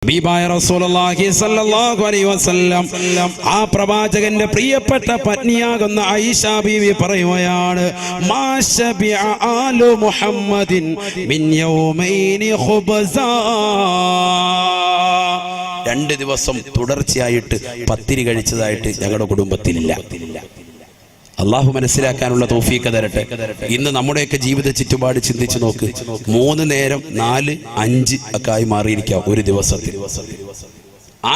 ഹബീബായ റസൂലുള്ളാഹി സ്വല്ലല്ലാഹു അലൈഹി വസല്ലം ആ പ്രവാചകന്റെ പ്രിയപ്പെട്ട പത്നിയാകുന്ന ആയിഷ ബീവി പറയുകയാണ്, മാ ശബിഅ ആലു മുഹമ്മദിൻ മിൻ യൗമൈനി ഖുബ്സാ. 2 ദിവസം തുടർച്ചയായിട്ട് പത്തിരി കഴിച്ചതായിട്ട് ഞങ്ങളുടെ കുടുംബത്തിലില്ല. അള്ളാഹു മനസ്സിലാക്കാനുള്ള തൗഫീഖ് തരട്ടെ. ഇന്ന് നമ്മുടെയൊക്കെ ജീവിത ചുറ്റുപാട് ചിന്തിച്ചു നോക്ക്. 3 നേരം 4, 5 ഒക്കെ ആയി മാറിയിരിക്കാം ഒരു ദിവസത്തിൽ.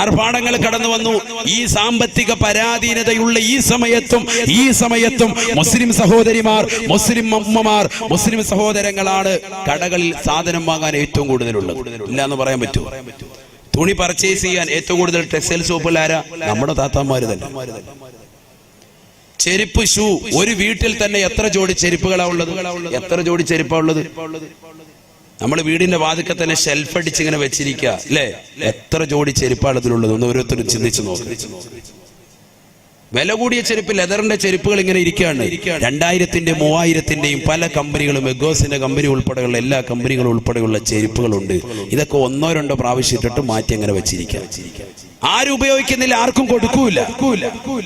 ആർഭാടങ്ങൾ കടന്നു വന്നു. ഈ സാമ്പത്തിക പരാധീനതയുള്ള ഈ സമയത്തും മുസ്ലിം സഹോദരിമാർ, മുസ്ലിം അമ്മമാർ, മുസ്ലിം സഹോദരങ്ങളാണ് കടകളിൽ സാധനം വാങ്ങാൻ ഏറ്റവും കൂടുതലുള്ളത്. ഇല്ല എന്ന് പറയാൻ പറ്റുമോ? തുണി പർച്ചേസ് ചെയ്യാൻ ഏറ്റവും കൂടുതൽ ടെക്സ്റ്റൈൽ ഷോപ്പിലാരാ? നമ്മുടെ താത്താമാര് തന്നെ. ചെരുപ്പ്, ഷൂ, ഒരു വീട്ടിൽ തന്നെ എത്ര ജോഡി ചെരുപ്പുകളാ ഉള്ളത്? എത്ര ജോഡി ചെരുപ്പാ ഉള്ളത്? നമ്മൾ വീടിന്റെ വാതിൽക്കൽ തന്നെ ഷെൽഫ് അടിച്ച് ഇങ്ങനെ വെച്ചിരിക്കുക അല്ലേ? എത്ര ജോഡി ചെരുപ്പാണ് ഇതിലുള്ളത്? ഒന്ന് ഓരോരുത്തരും ചിന്തിച്ചു നോക്ക്. വില കൂടിയ ചെരുപ്പ്, ലെതറിന്റെ ചെരുപ്പുകൾ ഇങ്ങനെ ഇരിക്കുകയാണ്. 2000-ന്റെയും 3000-ന്റെയും പല കമ്പനികളും, എഗോസിന്റെ കമ്പനി ഉൾപ്പെടെയുള്ള എല്ലാ കമ്പനികളും ഉൾപ്പെടെയുള്ള ചെരുപ്പുകളുണ്ട്. ഇതൊക്കെ 1-2 പ്രാവശ്യം ഇട്ടിട്ട് മാറ്റി അങ്ങനെ വെച്ചിരിക്കുക. ആരും ഉപയോഗിക്കുന്നില്ല, ആർക്കും കൊടുക്കൂല.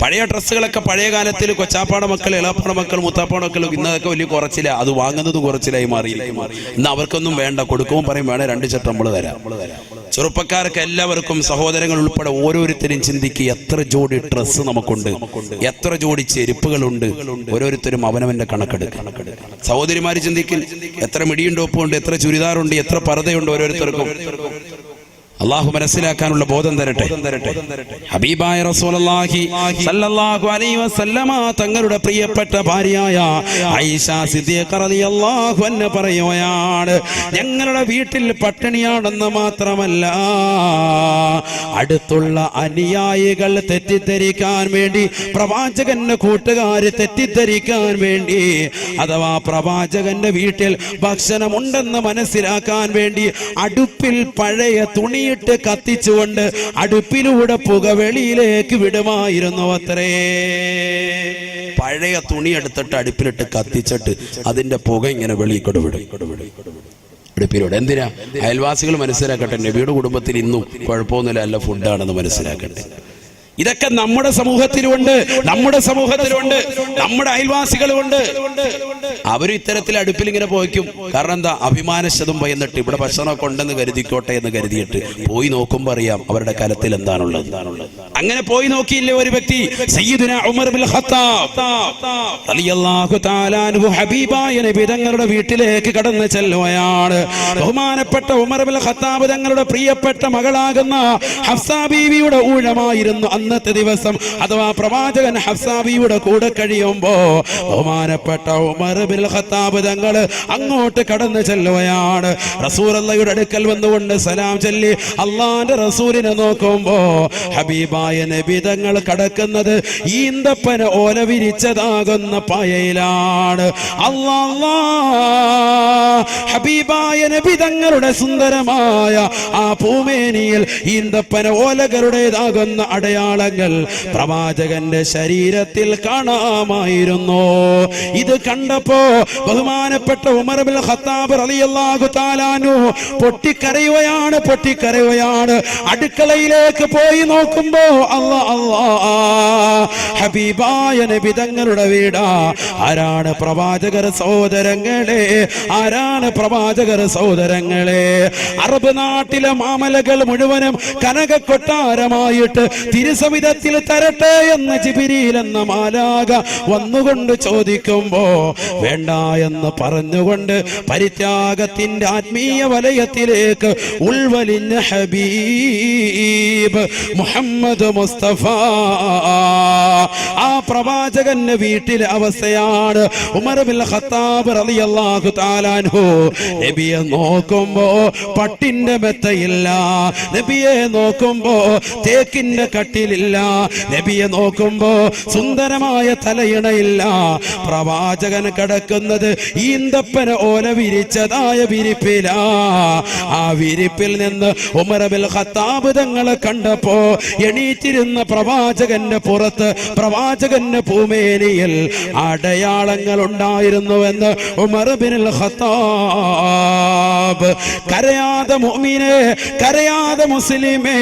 പഴയ ഡ്രസ്സുകളൊക്കെ പഴയ കാലത്തിൽ കൊച്ചാപ്പാട മക്കൾ, ഇളാപ്പാട മക്കൾ, മുത്താപ്പാട മക്കൾ ഇന്നതൊക്കെ വലിയ കുറച്ചില്ല, അത് വാങ്ങുന്നത് കുറച്ചിലായി മാറിയിരിക്കും. ഇന്ന് അവർക്കൊന്നും വേണ്ട, കൊടുക്കുമ്പോൾ പറയും വേണേ 2 ചട്ടം നമ്മൾ തരാം. ചെറുപ്പക്കാർക്ക് എല്ലാവർക്കും, സഹോദരങ്ങൾ ഉൾപ്പെടെ ഓരോരുത്തരും ചിന്തിക്കുക, എത്ര ജോഡി ഡ്രസ്സ് നമുക്കുണ്ട്, എത്ര ജോഡി ചെരുപ്പുകളുണ്ട്. ഓരോരുത്തരും അവനവന്റെ കണക്കെടുക്കും. സഹോദരിമാര് ചിന്തിക്കും, എത്ര മിടിയും ടോപ്പുണ്ട്, എത്ര ചുരിദാറുണ്ട്, എത്ര പർദ്ദയുണ്ട് ഓരോരുത്തർക്കും. അള്ളാഹു മനസ്സിലാക്കാനുള്ള ബോധം തരട്ടെ. ഹബീബായ റസൂലുള്ളാഹി സ്വല്ലല്ലാഹു അലൈഹി വസല്ലമ തങ്ങളുടെ പ്രിയപ്പെട്ട ഭാര്യയായ ആയിഷ സിദ്ദീഖ റളിയല്ലാഹു അൻഹ പറയുകയാണ്, ഞങ്ങളുടെ വീട്ടിൽ പട്ടിണിയാണെന്ന് മാത്രമല്ല, അടുത്തുള്ള അനുയായികൾ തെറ്റിദ്ധരിക്കാൻ വേണ്ടി, പ്രവാചകന്റെ കൂട്ടുകാര് തെറ്റിദ്ധരിക്കാൻ വേണ്ടി, അഥവാ പ്രവാചകന്റെ വീട്ടിൽ ഭക്ഷണമുണ്ടെന്ന് മനസ്സിലാക്കാൻ വേണ്ടി അടുപ്പിൽ പഴയ തുണി കത്തിച്ചുകൊണ്ട് അടുപ്പിലൂടെ പുക വെളിയിലേക്ക് വിടുമായിരുന്നു അത്രേ. പഴയ തുണി എടുത്തിട്ട് അടുപ്പിലിട്ട് കത്തിച്ചിട്ട് അതിന്റെ പുക ഇങ്ങനെ വെളിയിക്കൊണ്ട് വിടും അടുപ്പിലൂടെ. എന്തിനാ? അയൽവാസികൾ മനസ്സിലാക്കട്ടെ, നബിയുടെ കുടുംബത്തിൽ ഇന്നും കുഴപ്പമൊന്നുമില്ല, നല്ല ഫുഡാണെന്ന് മനസ്സിലാക്കട്ടെ. ഇതൊക്കെ നമ്മുടെ സമൂഹത്തിലുണ്ട്, നമ്മുടെ അയൽവാസികളുണ്ട്. അവരും ഇത്തരത്തിൽ അടുപ്പിൽ ഇങ്ങനെ പോയിക്കും. കാരണം എന്താ? അഭിമാനശതും ഭയന്നിട്ട് ഇവിടെ ഭക്ഷണമൊക്കെ ഉണ്ടെന്ന് കരുതിക്കോട്ടെ എന്ന് കരുതിയിട്ട് പോയി നോക്കുമ്പോൾ അറിയാം അവരുടെ കലത്തിൽ എന്താണുള്ളത്. അങ്ങനെ പോയി നോക്കിയില്ലേ ഒരു വ്യക്തി, സയ്യിദുനാ ഉമർ ബിൻ ഖത്താബ് റളിയല്ലാഹു തആല അൻഹു ഹബീബായ നബി തങ്ങളുടെ വീട്ടിലേക്ക് കടന്നു ചെല്ലുകയാണ്. ബഹുമാനപ്പെട്ട ഉമർ ബിൻ ഖത്താബ് തങ്ങളുടെ പ്രിയപ്പെട്ട മകളാകുന്ന ഹഫ്സ ബീവിയുടെ ഊഴമായിരുന്നു അന്നത്തെ ദിവസം. അഥവാ പ്രവാചകൻ ഹഫ്സ ബീവിയുടെ കൂടെ കഴിയുമ്പോ ബഹുമാനപ്പെട്ട ഉമർ ബിൻ ഖത്താബ് തങ്ങൾ അങ്ങോട്ട് കടന്നു ചെല്ലുകയാണ്. റസൂലുള്ളാഹിയുടെ അടുക്കൽ വന്നുകൊണ്ട് സലാം ചൊല്ലി അള്ളാന്റെ റസൂലിനെ നോക്കുമ്പോ ഹബീബായ നബി തങ്ങൾ കടക്കുന്നത് ഈന്തപ്പന ഓല വിരിച്ചതാകുന്ന പായയിലാണ്. ഹബീബായ നബി തങ്ങളുടെ സുന്ദരമായ ആ പൂമേനിയിൽ ഈന്തപ്പന ഓലകളുടേതാകുന്ന അടയാളങ്ങൾ പ്രവാചകന്റെ ശരീരത്തിൽ കാണാമായിരുന്നു. ഇത് കണ്ടപ്പോ ബഹുമാനപ്പെട്ട ഉമർ ബിൻ ഖത്താബ് റളിയല്ലാഹു തആല അൻഹു പൊട്ടിക്കരയുകയാണ്. അടുക്കളയിലേക്ക് പോയി നോക്കുമ്പോ ഹബീബായ നബി തങ്ങളുടെ വീടാ. ആരാണ് പ്രവാചകർ സഹോദരങ്ങളെ? അറബ് നാട്ടിലെ മാമലകൾ മുഴുവനും കനക കൊട്ടാരമായിട്ട് തിരുസവിധത്തിൽ തരട്ടെ എന്ന് ജിബ്രീൽ എന്ന മാലാഖ വന്നുകൊണ്ട് ചോദിക്കുമ്പോ വേണ്ട എന്ന് പറഞ്ഞുകൊണ്ട് പരിത്യാഗത്തിന്റെ ആത്മീയ വലയത്തിലേക്ക് ഉൾവലിഞ്ഞ ഹബീബ് മുഹമ്മദ് മുസ്തഫ ആ പ്രവാചകന്റെ വീട്ടിലെ അവസ്ഥയാണ്. ഉമർ ബിൻ ഖത്താബ് റളിയല്ലാഹു തആല അൻഹു നബിയെ നോക്കുമ്പോ പട്ടിന്റെ മെത്തയില്ല, നബിയെ നോക്കുമ്പോ തേക്കിന്റെ കട്ടിലില്ല, കീഴിലില്ല. നബിയെ നോക്കുമ്പോ സുന്ദരമായ തലയിണയില്ല. പ്രവാചകൻ കിടക്കുന്നത് ഈന്തപ്പന ഓല വിരിച്ചതായ വിരിപ്പില. ആ വിരിപ്പിൽ നിന്ന് ഉമർ ഇബ്നുൽ ഖത്താബ് തങ്ങളെ കണ്ടപ്പോ എണീറ്റിരുന്ന പ്രവാചകന്റെ പുറത്ത്, പ്രവാചകന്റെ ഭൂമേനിയിൽ അടയാളങ്ങൾ ഉണ്ടായിരുന്നുവെന്ന് ഉമർ ഇബ്നുൽ ഖത്താബ്. കരയാതെ മുഅ്മിനേ, കരയാതെ മുസ്ലിമേ,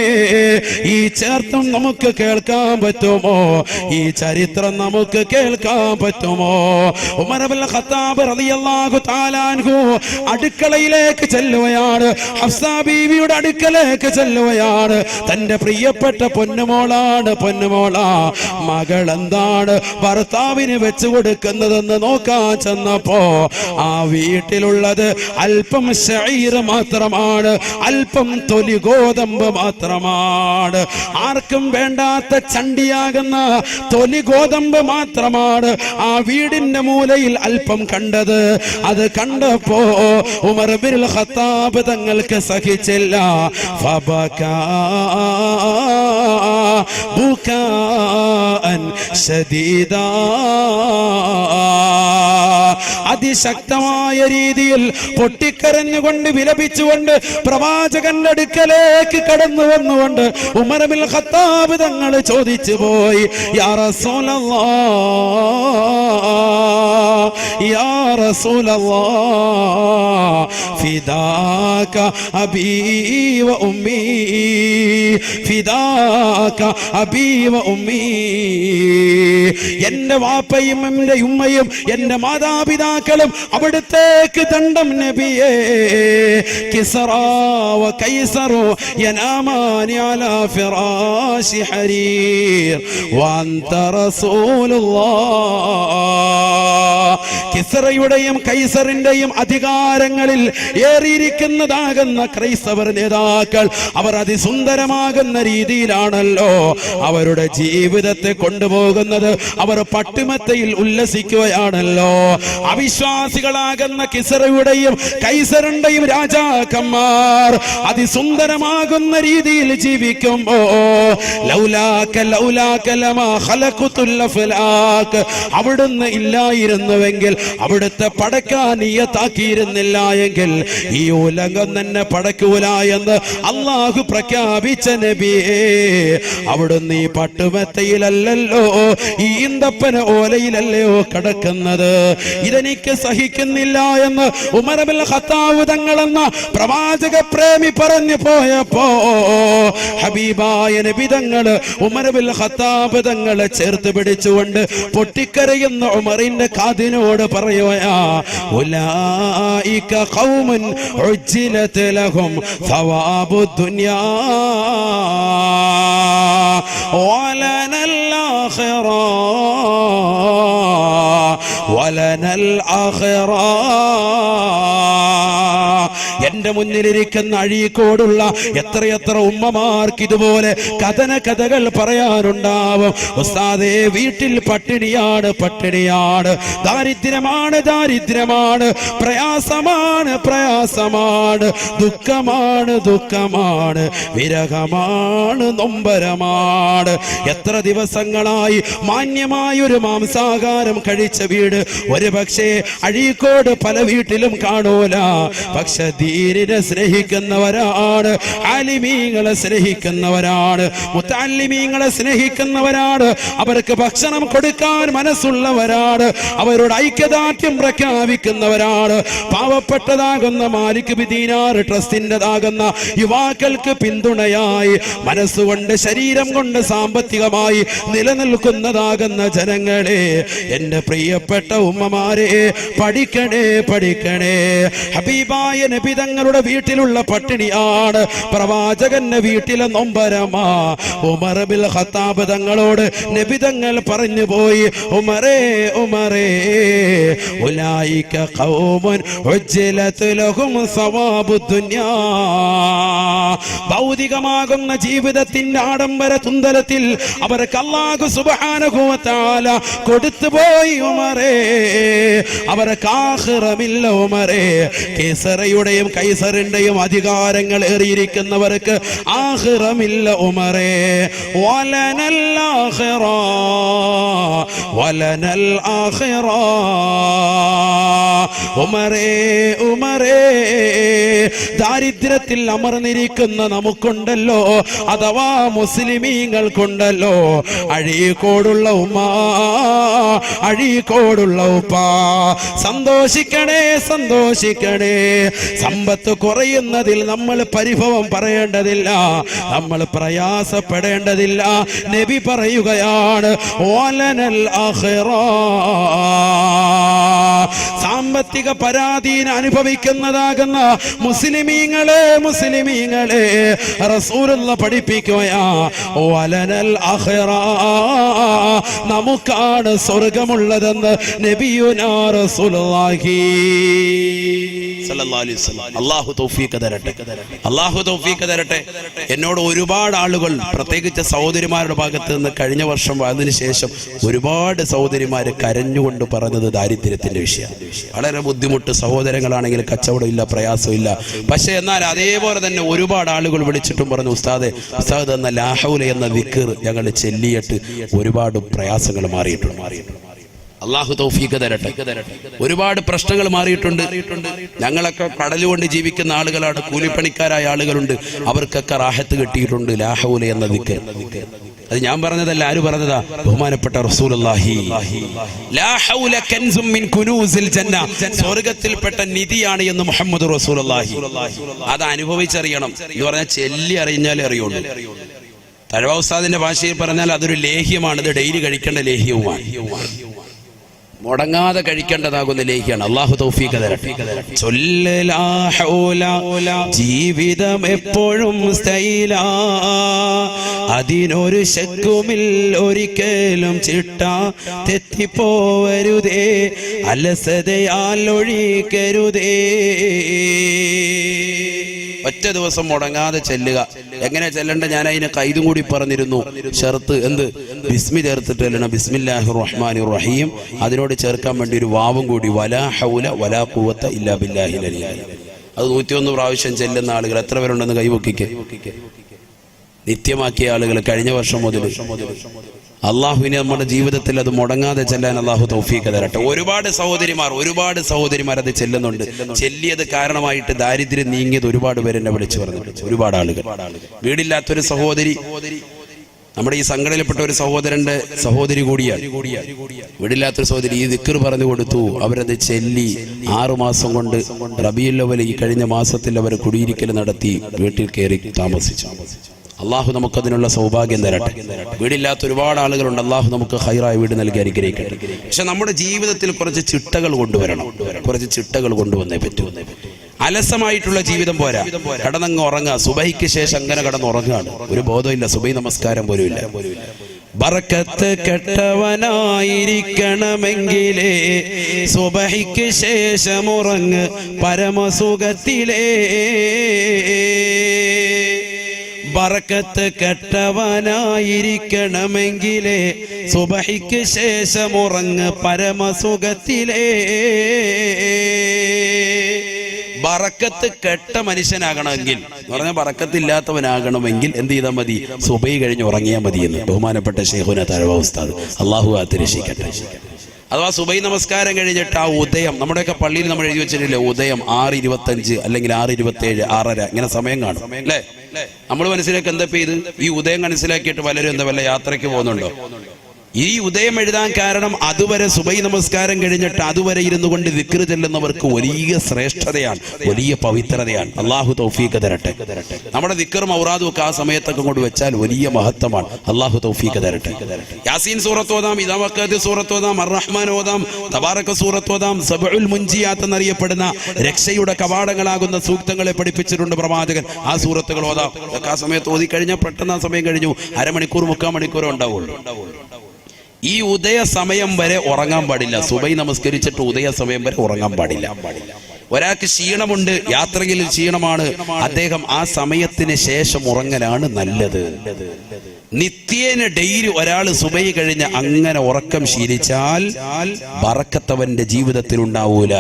ഈ ചേർത്തും നമുക്ക് കേൾക്കാൻ പറ്റുമോ? ഈ ചരിത്രം നമുക്ക് കേൾക്കാൻ പറ്റുമോ? ഉമർ ഇബ്നുൽ ഖത്താബ് റളിയല്ലാഹു തആല അൻഹു അടുക്കളയിലേക്ക് ചെല്ലുകയാണ്. ഹഫ്സ ബീവിയുടെ അടുക്കലേക്ക് ചെല്ലുകയാണ്. തന്റെ പ്രിയപ്പെട്ട പൊന്നുമോളാണ്, പൊന്നുമോളാ. മകൾ എന്താണ് ഭർത്താവിന് വെച്ചു കൊടുക്കുന്നതെന്ന് നോക്കാൻ ചെന്നപ്പോ ആ വീട്ടിലുള്ളത് അല്പം ശഈർ മാത്രമാണ്, അല്പം തൊലി ഗോതമ്പ് മാത്രമാണ്. ആർക്കും വേണ്ടാത്ത ചണ്ടിയാകുന്ന തൊലി ഗോതമ്പ് മാത്രമാണ് ആ വീടിന്റെ മൂലയിൽ അല്പം കണ്ടത്. അത് കണ്ടപ്പോ ഉമർ ഇബ്നുൽ ഖത്താബ് തങ്ങൾക്ക് സഹിച്ചില്ല. ഫബകാ ബുകാഅൻ ശദീദാ. അതിശക്തമായ രീതിയിൽ പൊട്ടിക്കരഞ്ഞുകൊണ്ട് വിലപിച്ചുകൊണ്ട് പ്രവാചകന്റെ അടുക്കലേക്ക് കടന്നു വന്നുകൊണ്ട് ഉമർ ഇബ്നുൽ ഖത്താബ് തങ്ങൾ ചോദിച്ചു പോയി, യാ റസൂലല്ലാഹ്, യാ റസൂലല്ലാഹ്, ഫിദാക അബീ വ ഉമ്മീ, ഫിദാക അബീ വ ഉമ്മീ. എന്റെ വാപ്പയും എന്റെ ഉമ്മയും എന്റെ മാതാപിതാക്കളും അവിടുത്തേക്ക് ദണ്ഡം നബിയേ. കിസ്റാ വ കൈസറു യനാമാനി അലാ ഫിറാശി ഹരീർ വ അൻത റസൂലുള്ളാഹ്. കിസ്റയുടെയും കൈസറിന്റെയും അധികാരങ്ങളിൽ ഏറിയിരിക്കുന്നതാകുന്ന ക്രൈസ്തവർ നേതാക്കൾ അവർ അതിസുന്ദരമാകുന്ന രീതിയിലാണല്ലോ അവരുടെ ജീവിതത്തെ കൊണ്ടുപോകുന്നത്. അവർ പട്ടുമെത്തയിൽ ഉല്ലസിക്കുകയാണല്ലോ. അവിശ്വാസികളാകുന്ന കിസ്റയുടെയും കൈസറിന്റെയും രാജാക്കന്മാർ അതിസുന്ദരമാകുന്ന രീതിയിൽ ജീവിക്കുമ്പോ ലൗലാക ലൗലാക ലമാ ഖലഖതുൽ അഫ്ലാക്, അവിടുന്ന് ഇല്ലായിരുന്നുവെങ്കിൽ, അവിടുത്തെ പടക്കാൻ നിയത്താക്കിയിരുന്നില്ല എങ്കിൽ ഈ ഉലകം തന്നെ പടക്കൂല എന്ന് അള്ളാഹു പ്രഖ്യാപിച്ച നബിയേ, അവിടുന്ന് ഈ പട്ടുമെത്തയിലല്ലോ, ഈ ഈന്തപ്പന ഓലയിലല്ലയോ കിടക്കുന്നത്. ഇതെനിക്ക് സഹിക്കുന്നില്ല എന്ന് ഉമർ ഇബ്നുൽ ഖത്താബ് തങ്ങളെന്ന പ്രവാചക പ്രേമി പറഞ്ഞു പോയപ്പോ ഹബീബായ നബി തങ്ങൾ ഉമർ ഇബ്നുൽ ഖത്താബ് തങ്ങളെ ചേർത്ത് പിടിച്ചുകൊണ്ട് പൊട്ടിക്കരയുന്ന ഉമറിന്റെ കാതിനോട് പറയുകയാ, ഉലൈക ഖൗമുൻ ഉജ്ജിലത് ലഹും സവാബുദ് ദുനിയാ വലനൽ ആഖിറ വലനൽ ആഖിറ. എന്റെ മുന്നിലിരിക്കുന്ന അഴീക്കോടുള്ള എത്രയെത്ര ഉമ്മമാർക്ക് ഇതുപോലെ കഥകൾ പറയാനുണ്ടാവും. ഉസ്താദേ, വീട്ടിൽ പട്ടിണിയാണ്, പട്ടിണിയാണ്, ദാരിദ്ര്യമാണ്, ദാരിദ്ര്യമാണ്, പ്രയാസമാണ്, പ്രയാസമാണ്, ദുഃഖമാണ്, ദുഃഖമാണ്, വിരഹമാണ്, നൊമ്പരമാണ്. എത്ര ദിവസങ്ങളായി മാന്യമായൊരു മാംസാഹാരം കഴിച്ച വീട് ഒരു പക്ഷേ അഴീക്കോട് പല വീട്ടിലും കാണൂല. പക്ഷെ ദീനിനെ സ്നേഹിക്കുന്നവരാണ്, ആലിമീങ്ങളെ സ്നേഹിക്കുന്നവരാണ്, മുത്തഅല്ലിമീങ്ങളെ സ്നേഹിക്കുന്നവരാണ്, അവർക്ക് ഭക്ഷണം കൊടുക്കാൻ മനസ്സുള്ളവരാണ്, അവരുടെ ഐക്യദാർഢ്യം പ്രഖ്യാപിക്കുന്നവരാണ്. പാവപ്പെട്ടതാകുന്ന മാലിക് ബിൻ ദീനാർ ട്രസ്റ്റിൻ്റെതാകുന്ന യുവാക്കൾക്ക് പിന്തുണയായി മനസ്സുകൊണ്ട് ശരീരം കൊണ്ട് സാമ്പത്തികമായി നിലനിൽക്കുന്നതാകുന്ന ജനങ്ങളെ, എന്റെ പ്രിയപ്പെട്ട ഉമ്മമാരെ, പഠിക്കണേ, പഠിക്കണേ. ഹബീബായ നബി തങ്ങളുടെ വീട്ടിലുള്ള പട്ടിണിയാണ്, പ്രവാചകന്റെ വീട്ടിലെ നൊമ്പരമാ. ഉമർ ഇബ്നുൽ ഖത്താബ് തങ്ങളോട് നബി തങ്ങൾ പറഞ്ഞു പോയി, ഉമറേ, ഉമറേ, ഉലൈക ഖൗമുൻ ഉജ്ജിലത് ലഹും സവാബുദ് ദുനിയാ. ഭൗതികമാകുന്ന ജീവിതത്തിന്റെ ആഡംബര തുന്തലത്തിൽ അവർക്ക് അല്ലാഹു സുബ്ഹാനഹു വ തആല കൊടുത്തുപോയി ഉമറേ. അവർക്ക് ആഖിറമില്ല ഉമറേ. കിസ്റയുടെയും കൈസറിന്റെയും അധികാരങ്ങൾ ഏറിയിരിക്കുന്നവർക്ക് ആഖിറമില്ല ഉമറേ. വലനൽ ആഖിറ വലനൽ ആഖിറ. ഉമറേ ഉമറേ, ദാരിദ്ര്യത്തിൽ അമർന്നിരിക്കുന്ന നമുക്കുണ്ടല്ലോ, അഥവാ മുസ്ലിമീങ്ങൾക്കുണ്ടല്ലോ, അഴീക്കോടുള്ള ഉമ്മ, അഴീക്കോടുള്ള ഉപ്പ, സന്തോഷിക്കണേ സന്തോഷിക്കണേ. സമ്പത്ത് കുറയുന്നതിൽ നമ്മൾ പരിഭവം പറയേണ്ടതില്ല, നമ്മൾ പ്രയാസപ്പെടേണ്ടതില്ല. നബി പറയുകയാണ് വലനൽ ആഖിറ. സാമ്പത്തിക പരാധീന അനുഭവിക്കുന്നതാകുന്ന മുസ്ലിമീങ്ങളെ മുസ്ലിമീങ്ങളെ റസൂലുള്ള പഠിപ്പിക്കുകയാ വലനൽ ആഖിറ, നമുക്കാണ് സ്വർഗമുള്ളതെന്ന് നബിയുനാ റസൂലുള്ളാഹി സല്ലല്ലാഹു അലൈഹി വസല്ലം. അല്ലാഹു തൗഫീഖ് തരട്ടെ, അല്ലാഹു തൗഫീഖ് തരട്ടെ. എന്നോട് ഒരുപാട് ആളുകൾ, പ്രത്യേകിച്ച് സഹോദരിമാരുടെ ഭാഗത്ത് നിന്ന് കഴിഞ്ഞ വർഷം അതിനുശേഷം ഒരുപാട് സഹോദരിമാര് കരഞ്ഞുകൊണ്ട് പറഞ്ഞത് ദാരിദ്ര്യത്തിന്റെ വിഷയം. വളരെ ബുദ്ധിമുട്ട്, സഹോദരങ്ങളാണെങ്കിൽ കച്ചവടമില്ല, പ്രയാസമില്ല. പക്ഷെ എന്നാൽ അതേപോലെ തന്നെ ഒരുപാട് ആളുകൾ വിളിച്ചിട്ടും പറഞ്ഞു, ഉസ്താദ് എന്ന ലാ ഹൗല എന്ന ദിക്ർ ഞങ്ങൾ ചെല്ലിയിട്ട് ഒരുപാട് പ്രയാസങ്ങൾ മാറിയിട്ടുണ്ട്. അള്ളാഹു തൗഫീഖ് തരട്ടെ. ഒരുപാട് പ്രശ്നങ്ങൾ മാറിയിട്ടുണ്ട്. ഞങ്ങളൊക്കെ കടലുകൊണ്ട് ജീവിക്കുന്ന ആളുകളാണ്, കൂലിപ്പണിക്കാരായ ആളുകളുണ്ട്, അവർക്കൊക്കെ റാഹത്ത് കിട്ടിയിട്ടുണ്ട് ലാ ഹൗല എന്ന ദിക്ർ. അത് ഞാൻ പറഞ്ഞതല്ല, ആര് പറഞ്ഞതാ? ബഹുമാനപ്പെട്ട റസൂലുള്ളാഹി. ലാ ഹൗല കൻസും മിൻ കുനൂസിൽ ജന്ന, സ്വർഗ്ഗത്തിൽപ്പെട്ട നിധിയാണ് എന്ന് മുഹമ്മദ് റസൂലുള്ളാഹി. അത് അനുഭവിച്ചറിയണം എന്ന് പറഞ്ഞാൽ ചെല്ലി അറിഞ്ഞാലേ അറിയുള്ളൂ. തഴവ ഉസ്താദിന്റെ ഭാഷയിൽ പറഞ്ഞാൽ അതൊരു ലേഹ്യമാണ്, ഇത് ഡെയിലി കഴിക്കേണ്ട ലേഹ്യവുമാണ്, മുടങ്ങാതെ കഴിക്കേണ്ടതാകുന്ന ലേഖ്യാണ്. അല്ലാഹു തൗഫീഖ് തരട്ടെ. ജീവിതം എപ്പോഴും സ്റ്റൈലാ, അതിനൊരു ശക്കുമിൽ ഒരിക്കലും ചിട്ട തെറ്റിപ്പോവരുതേ, അലസതയാൽ ഒഴിക്കരുതേ. ഒറ്റ ദിവസം മുടങ്ങാതെ ചെല്ലുക. എങ്ങനെ ചെല്ലണ്ട? ഞാൻ അതിനെ കൈതും കൂടി പറഞ്ഞിരുന്നു. ഷർത്ത് എന്ത്? ബിസ്മി ചേർത്തിട്ട് ചെല്ലണം. ബിസ്മില്ലാഹിർ റഹ്മാനിർ റഹീം. അതിനോട് ചേർക്കാൻ വേണ്ടി ഒരു വാവും കൂടി, വലാ ഹൗല വലാ ഖുവത ഇല്ലാ ബില്ലാഹിൽ അലിയ്യിൽ. അത് 101 പ്രാവശ്യം ചെല്ലുന്ന ആളുകൾ എത്ര പേരുണ്ടെന്ന് കൈവക്കിക്ക്. നിത്യമാക്കിയ ആളുകൾ കഴിഞ്ഞ വർഷം മുതൽ. അള്ളാഹുവിനെ നമ്മുടെ ജീവിതത്തിൽ അത് മുടങ്ങാതെ ചെല്ലാൻ അള്ളാഹു തൗഫീഖ് തരട്ടെ. ഒരുപാട് സഹോദരിമാർ അത് ചെല്ലുന്നുണ്ട്. ചെല്ലിയത് കാരണമായിട്ട് ദാരിദ്ര്യം നീങ്ങിയത് ഒരുപാട് പേര് എന്നെ വിളിച്ചു പറഞ്ഞിട്ടുണ്ട്. ഒരുപാട് ആളുകൾ. വീടില്ലാത്തൊരു സഹോദരി, നമ്മുടെ ഈ സംഘടനയിൽപ്പെട്ട ഒരു സഹോദരന്റെ സഹോദരി കൂടിയാണ്. വീടില്ലാത്തൊരു സഹോദരി ഈ ദിക്ർ പറഞ്ഞു കൊടുത്തു. അവരത് ചെല്ലി 6 മാസം കൊണ്ട് റബീഉൽ അവ്വൽ ഈ കഴിഞ്ഞ മാസത്തിൽ അവർ കുടിയിരിക്കൽ നടത്തി വീട്ടിൽ കയറി താമസിച്ചു. അള്ളാഹു നമുക്കതിനുള്ള സൗഭാഗ്യം തരട്ടെ. വീടില്ലാത്ത ഒരുപാട് ആളുകളുണ്ട്. അള്ളാഹു നമുക്ക് ഹൈറായ വീട് നൽകി അനുഗ്രഹിക്കട്ടെ. പക്ഷെ നമ്മുടെ ജീവിതത്തിൽ കുറച്ച് ചിട്ടകൾ കൊണ്ടുവരണം. കുറച്ച് ചിട്ടകൾ കൊണ്ടുവന്നേ പറ്റൂ. അലസമായിട്ടുള്ള ജീവിതം പോരാ. കടന്നങ്ങ് ഉറങ്ങുക. സുബഹിക്ക് ശേഷം അങ്ങനെ കടന്നുറങ്ങുകയാണ്. ഒരു ബോധമില്ല, സുബഹി നമസ്കാരം പോലും ഇല്ല. ബറക്കത്ത് കെട്ടവനായിരിക്കണമെങ്കിലേ സുബഹിക്ക് ശേഷം ഉറങ്ങ് പരമസുഖത്തിലേ. ബറക്കത്ത് കെട്ടവനായിരിക്കണമെങ്കിലേ സുബഹിക്ക് ശേഷം ഉറങ്ങ് പരമസുഖത്തിലേ. ബറക്കത്ത് കെട്ട മനുഷ്യനാകണമെങ്കിൽ എന്ന് പറഞ്ഞാൽ ബറക്കത്തില്ലാത്തവനാകണമെങ്കിൽ എന്ത് ചെയ്താൽ മതി? സുബഹി കഴിഞ്ഞ് ഉറങ്ങിയാൽ മതി എന്ന് ബഹുമാനപ്പെട്ട ശൈഖുന തഴവ ഉസ്താദ്, അള്ളാഹു കാത്തിരക്ഷിക്കട്ടെ. അഥവാ സുബഹി നമസ്കാരം കഴിഞ്ഞിട്ട് ആ ഉദയം, നമ്മുടെയൊക്കെ പള്ളിയിൽ നമ്മൾ എഴുതി വെച്ചിട്ടില്ലേ, ഉദയം 6:25 അല്ലെങ്കിൽ 6:27, 6:30 ഇങ്ങനെ സമയം കാണും അല്ലേ? നമ്മൾ മനസ്സിലാക്കി എന്താ ഇത്? ഈ ഉദയം മനസ്സിലാക്കിയിട്ട് പലരും എന്താ വല്ല യാത്രയ്ക്ക് പോകുന്നുണ്ടോ? ഈ ഉദയം എഴുതാൻ കാരണം അതുവരെ സുബഹി നമസ്കാരം കഴിഞ്ഞിട്ട് അതുവരെ ഇരുന്നു കൊണ്ട് ദിക്ർ ചെല്ലുന്നവർക്ക് വലിയ ശ്രേഷ്ഠതയാണ്, വലിയ പവിത്രതയാണ്. അള്ളാഹു തൗഫീഖ് തരട്ടെ. നമ്മുടെ ദിക്റും ഔറാദും ഒക്കെ ആ സമയത്തൊക്കെ കൊണ്ട് വെച്ചാൽ വലിയ മഹത്വമാണ്. അള്ളാഹു തൗഫീഖ് തരട്ടെ. യാസീൻ സൂറത്ത് ഓതാം, ഇദാ വഖഅത്ത് സൂറത്ത് ഓതാം, അർ-റഹ്മാൻ ഓതാം, തബാറക സൂറത്ത് ഓതാം. സബഉൽ മുൻജിയാത്ത് എന്നറിയപ്പെടുന്ന രക്ഷയുടെ കവാടങ്ങളാകുന്ന സൂക്തങ്ങളെ പഠിപ്പിച്ചിട്ടുണ്ട് പ്രവാചകൻ. ആ സൂറത്തുകൾ ഓതാം. ആ സമയത്ത് ഓതി കഴിഞ്ഞാൽ പെട്ടെന്ന് ആ സമയം കഴിഞ്ഞു. അരമണിക്കൂർ 3/4 മണിക്കൂർ ഉണ്ടാവുള്ളൂ. ഈ ഉദയ സമയം വരെ ഉറങ്ങാൻ പാടില്ല. സുബഹി നമസ്കരിച്ചിട്ട് ഉദയ സമയം വരെ ഉറങ്ങാൻ പാടില്ല. ഒരാൾക്ക് ക്ഷീണമുണ്ട്, യാത്രയിൽ ക്ഷീണമാണ്, അദ്ദേഹം ആ സമയത്തിന് ശേഷം ഉറങ്ങലാണ് നല്ലത്. നിത്യേന ഡെയിലി ഒരാൾ സുബഹി കഴിഞ്ഞ് അങ്ങനെ ഉറക്കം ശീലിച്ചാൽ ബറക്കത്തവന്റെ ജീവിതത്തിൽ ഉണ്ടാവൂല.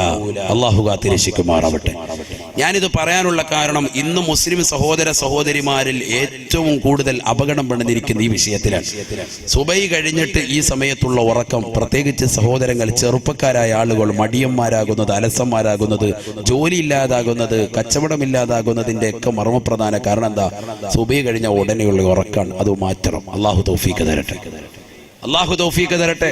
അല്ലാഹു കാത്തിരക്ഷിക്കുമാറാവട്ടെ. ഞാനിത് പറയാനുള്ള കാരണം ഇന്ന് മുസ്ലിം സഹോദര സഹോദരിമാരിൽ ഏറ്റവും കൂടുതൽ അപകടം പെടുന്നിരിക്കുന്ന ഈ വിഷയത്തിലാണ്. സുബൈ കഴിഞ്ഞിട്ട് ഈ സമയത്തുള്ള ഉറക്കം, പ്രത്യേകിച്ച് സഹോദരങ്ങൾ ചെറുപ്പക്കാരായ ആളുകൾ മടിയന്മാരാകുന്നത്, അലസന്മാരാകുന്നത്, ജോലി ഇല്ലാതാകുന്നത്, കച്ചവടമില്ലാതാകുന്നതിന്റെ ഒക്കെ മർമ്മപ്രധാന കാരണം എന്താ? സുബൈ കഴിഞ്ഞ ഉടനെയുള്ള ഉറക്കാണ്. അത് മാറ്റണം. അള്ളാഹു തൗഫീഖ് തരട്ടെ. അള്ളാഹു തൗഫീഖ് തരട്ടെ.